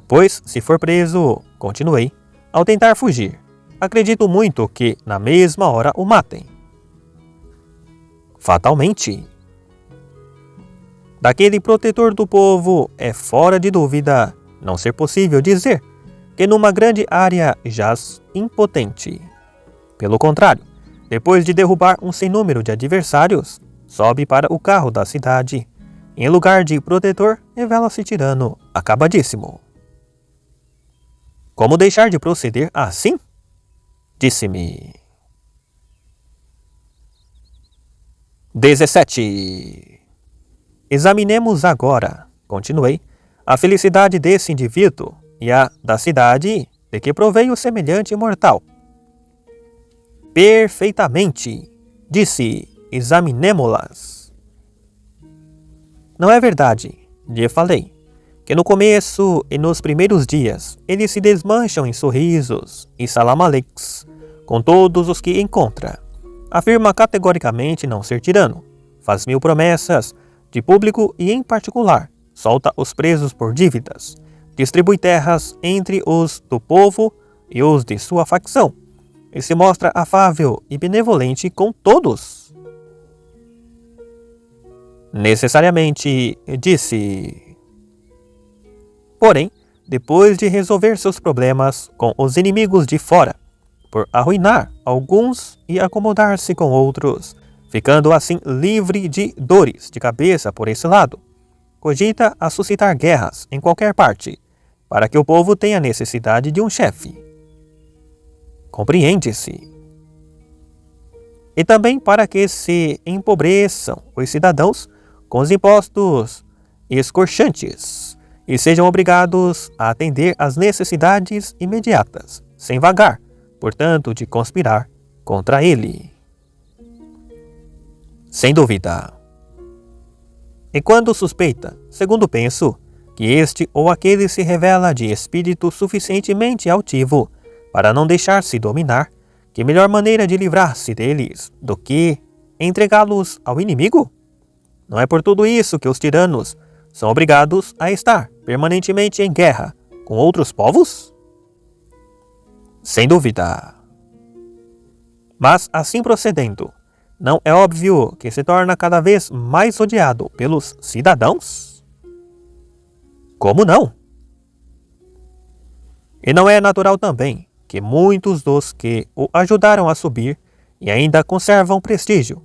Speaker 1: Pois, se for preso, continuei, ao tentar fugir, acredito muito que, na mesma hora, o matem. Fatalmente. Daquele protetor do povo, é fora de dúvida não ser possível dizer que numa grande área jaz impotente. Pelo contrário, depois de derrubar um sem número de adversários, sobe para o carro da cidade. Em lugar de protetor, revela-se tirano acabadíssimo. Como deixar de proceder assim? Disse-me. 17. Examinemos agora, continuei, a felicidade desse indivíduo e a da cidade de que proveio semelhante mortal. Perfeitamente, disse. Examinemo-las. Não é verdade, lhe falei, que no começo e nos primeiros dias eles se desmancham em sorrisos e salamaleques com todos os que encontra. Afirma categoricamente não ser tirano, faz 1000 promessas, de público e em particular, solta os presos por dívidas, distribui terras entre os do povo e os de sua facção, e se mostra afável e benevolente com todos. Necessariamente, disse. Porém, depois de resolver seus problemas com os inimigos de fora, por arruinar alguns e acomodar-se com outros, ficando assim livre de dores de cabeça por esse lado, cogita a suscitar guerras em qualquer parte, para que o povo tenha necessidade de um chefe. Compreende-se. E também para que se empobreçam os cidadãos com os impostos escorchantes e sejam obrigados a atender às necessidades imediatas, sem vagar, portanto, de conspirar contra ele. Sem dúvida. E quando suspeita, segundo penso, que este ou aquele se revela de espírito suficientemente altivo para não deixar-se dominar, que melhor maneira de livrar-se deles do que entregá-los ao inimigo? Não é por tudo isso que os tiranos são obrigados a estar permanentemente em guerra com outros povos? Sem dúvida. Mas assim procedendo, não é óbvio que se torna cada vez mais odiado pelos cidadãos? Como não? E não é natural também que muitos dos que o ajudaram a subir e ainda conservam prestígio,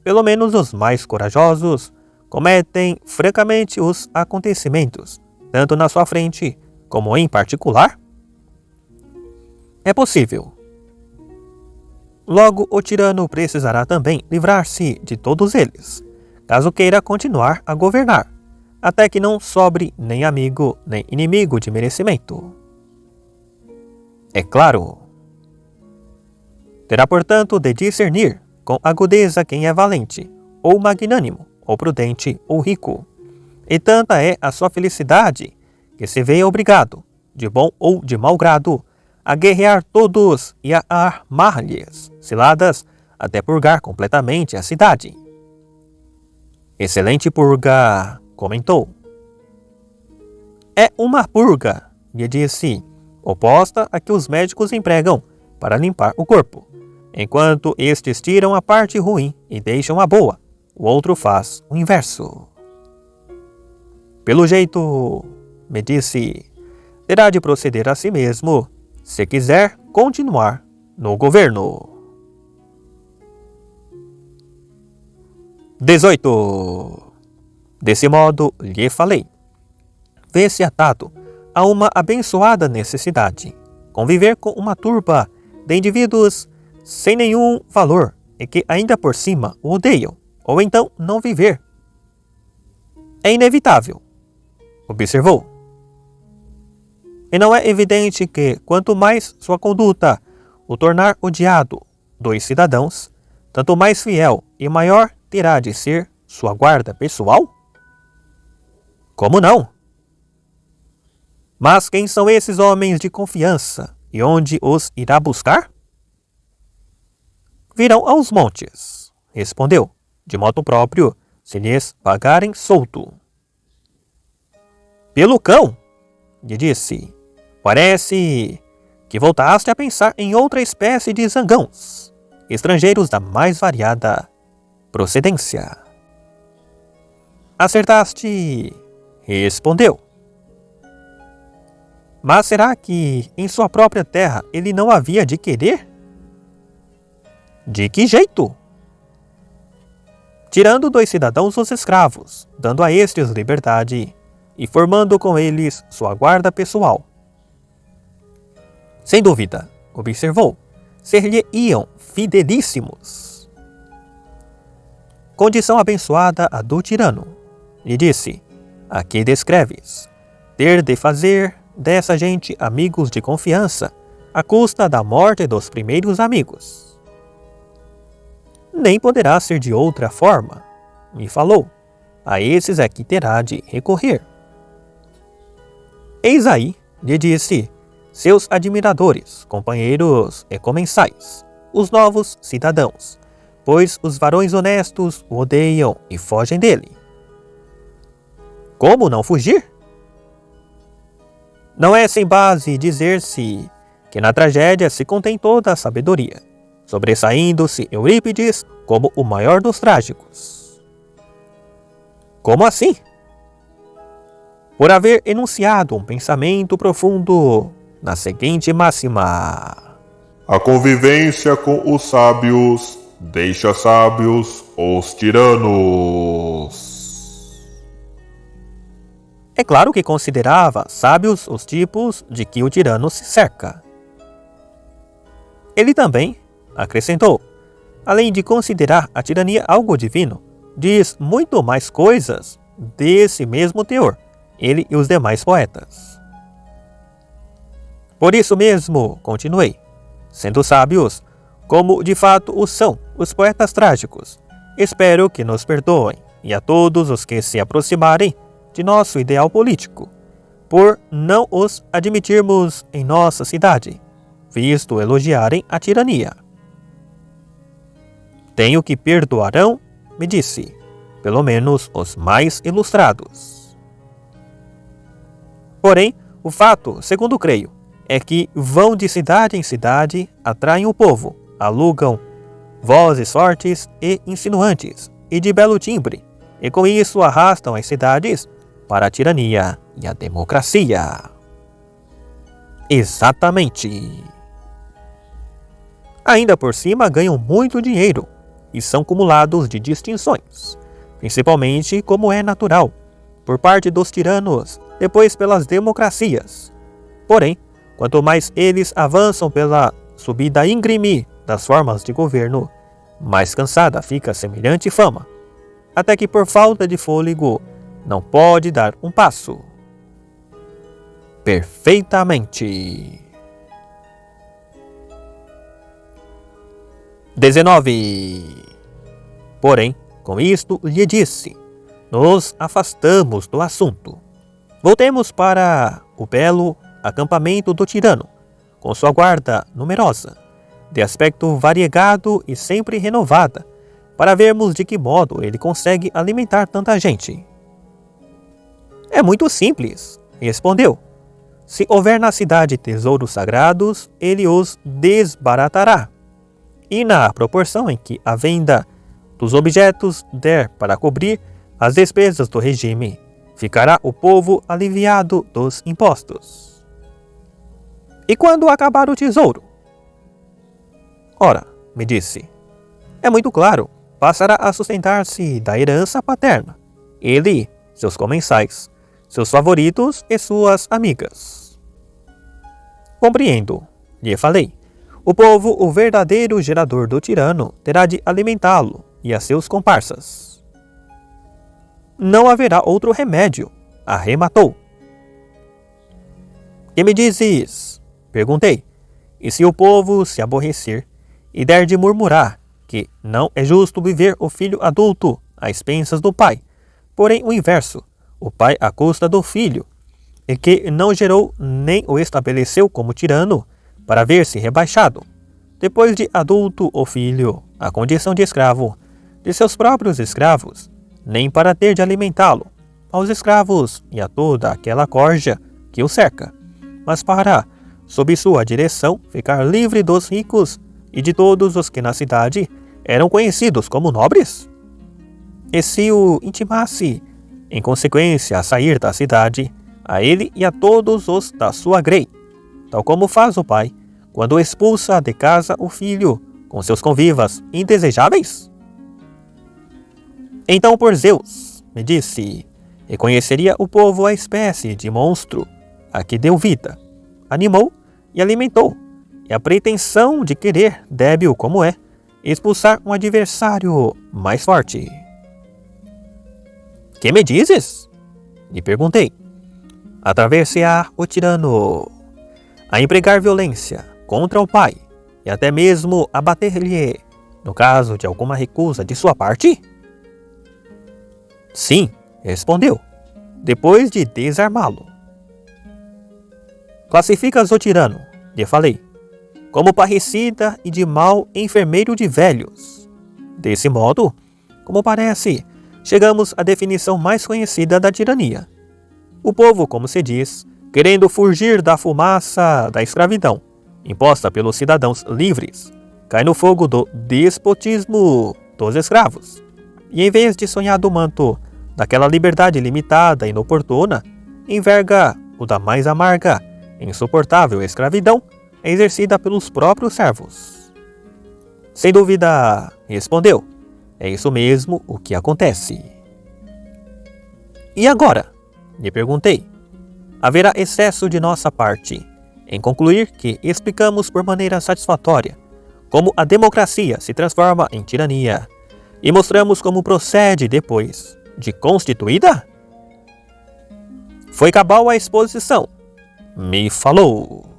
Speaker 1: pelo menos os mais corajosos, cometem francamente os acontecimentos, tanto na sua frente como em particular? É possível. Logo, o tirano precisará também livrar-se de todos eles, caso queira continuar a governar, até que não sobre nem amigo nem inimigo de merecimento. É claro. Terá, portanto, de discernir com agudeza quem é valente, ou magnânimo, ou prudente, ou rico. E tanta é a sua felicidade, que se vê obrigado, de bom ou de mau grado, a guerrear todos e a armar-lhes ciladas até purgar completamente a cidade. Excelente purga, comentou. É uma purga, lhe disse, oposta a que os médicos empregam para limpar o corpo. Enquanto estes tiram a parte ruim e deixam a boa, o outro faz o inverso. Pelo jeito, me disse, terá de proceder a si mesmo, se quiser continuar no governo. 18. Desse modo lhe falei. Vê-se atado a uma abençoada necessidade, conviver com uma turba de indivíduos sem nenhum valor e que ainda por cima o odeiam, ou então não viver. É inevitável, observou. E não é evidente que, quanto mais sua conduta o tornar odiado dos cidadãos, tanto mais fiel e maior terá de ser sua guarda pessoal? Como não? Mas quem são esses homens de confiança e onde os irá buscar? Virão aos montes, respondeu, de modo próprio, se lhes pagarem solto. Pelo cão, lhe disse, parece que voltaste a pensar em outra espécie de zangãos, estrangeiros da mais variada procedência. Acertaste, respondeu. Mas será que em sua própria terra ele não havia de querer? De que jeito? Tirando dos cidadãos os escravos, dando a estes liberdade e formando com eles sua guarda pessoal. Sem dúvida, observou, ser-lhe-iam fidelíssimos. Condição abençoada a do tirano, lhe disse, a que descreves, ter de fazer dessa gente amigos de confiança, à custa da morte dos primeiros amigos. Nem poderá ser de outra forma, me falou, a esses é que terá de recorrer. Eis aí, lhe disse, seus admiradores, companheiros e comensais, os novos cidadãos, pois os varões honestos o odeiam e fogem dele. Como não fugir? Não é sem base dizer-se que na tragédia se contém toda a sabedoria, sobressaindo-se Eurípides como o maior dos trágicos. Como assim? Por haver enunciado um pensamento profundo na seguinte máxima:
Speaker 2: a convivência com os sábios deixa sábios os tiranos.
Speaker 1: É claro que considerava sábios os tipos de que o tirano se cerca. Ele também, acrescentou, além de considerar a tirania algo divino, diz muito mais coisas desse mesmo teor, ele e os demais poetas. Por isso mesmo, continuei, sendo sábios, como de fato o são os poetas trágicos, espero que nos perdoem, e a todos os que se aproximarem de nosso ideal político, por não os admitirmos em nossa cidade, visto elogiarem a tirania. Tenho que perdoarão, me disse, pelo menos os mais ilustrados. Porém, o fato, segundo creio, é que vão de cidade em cidade, atraem o povo, alugam vozes fortes e insinuantes, e de belo timbre, e com isso arrastam as cidades para a tirania e a democracia. Exatamente. Ainda por cima ganham muito dinheiro e são cumulados de distinções, principalmente, como é natural, por parte dos tiranos, depois pelas democracias. Porém, quanto mais eles avançam pela subida íngreme das formas de governo, mais cansada fica a semelhante fama, até que por falta de fôlego não pode dar um passo. Perfeitamente. 19. Porém, com isto lhe disse, nos afastamos do assunto. Voltemos para o belo acampamento do tirano, com sua guarda numerosa, de aspecto variegado e sempre renovada, para vermos de que modo ele consegue alimentar tanta gente. É muito simples, respondeu. Se houver na cidade tesouros sagrados, ele os desbaratará. E na proporção em que a venda dos objetos der para cobrir as despesas do regime, ficará o povo aliviado dos impostos. E quando acabar o tesouro? Ora, me disse, é muito claro, passará a sustentar-se da herança paterna. Ele, seus comensais, seus favoritos e suas amigas. Compreendo, lhe falei. O povo, o verdadeiro gerador do tirano, terá de alimentá-lo e a seus comparsas. Não haverá outro remédio, arrematou. Que me dizes? Perguntei. E se o povo se aborrecer e der de murmurar que não é justo viver o filho adulto às expensas do pai, porém o inverso, o pai à custa do filho, e que não gerou nem o estabeleceu como tirano, para ver-se rebaixado, depois de adulto o filho, à condição de escravo, de seus próprios escravos, nem para ter de alimentá-lo, aos escravos e a toda aquela corja que o cerca, mas para, sob sua direção, ficar livre dos ricos e de todos os que na cidade eram conhecidos como nobres? E se o intimasse, em consequência, a sair da cidade, a ele e a todos os da sua grei, tal como faz o pai, quando expulsa de casa o filho, com seus convivas indesejáveis? Então, por Zeus, me disse, reconheceria o povo a espécie de monstro a que deu vida, animou e alimentou, e a pretensão de querer, débil como é, expulsar um adversário mais forte. Que me dizes? Lhe perguntei. Atravessar o tirano, a empregar violência contra o pai e até mesmo abater-lhe, no caso de alguma recusa de sua parte? Sim, respondeu, depois de desarmá-lo. Classificas o tirano, lhe falei, como parricida e de mau enfermeiro de velhos. Desse modo, como parece, chegamos à definição mais conhecida da tirania. O povo, como se diz, querendo fugir da fumaça da escravidão, imposta pelos cidadãos livres, cai no fogo do despotismo dos escravos. E em vez de sonhar do manto daquela liberdade limitada e inoportuna, enverga o da mais amarga e insuportável escravidão exercida pelos próprios servos. Sem dúvida, respondeu, é isso mesmo o que acontece. E agora? Lhe perguntei. Haverá excesso de nossa parte em concluir que explicamos por maneira satisfatória como a democracia se transforma em tirania e mostramos como procede depois de constituída? Foi cabal a exposição. Me falou.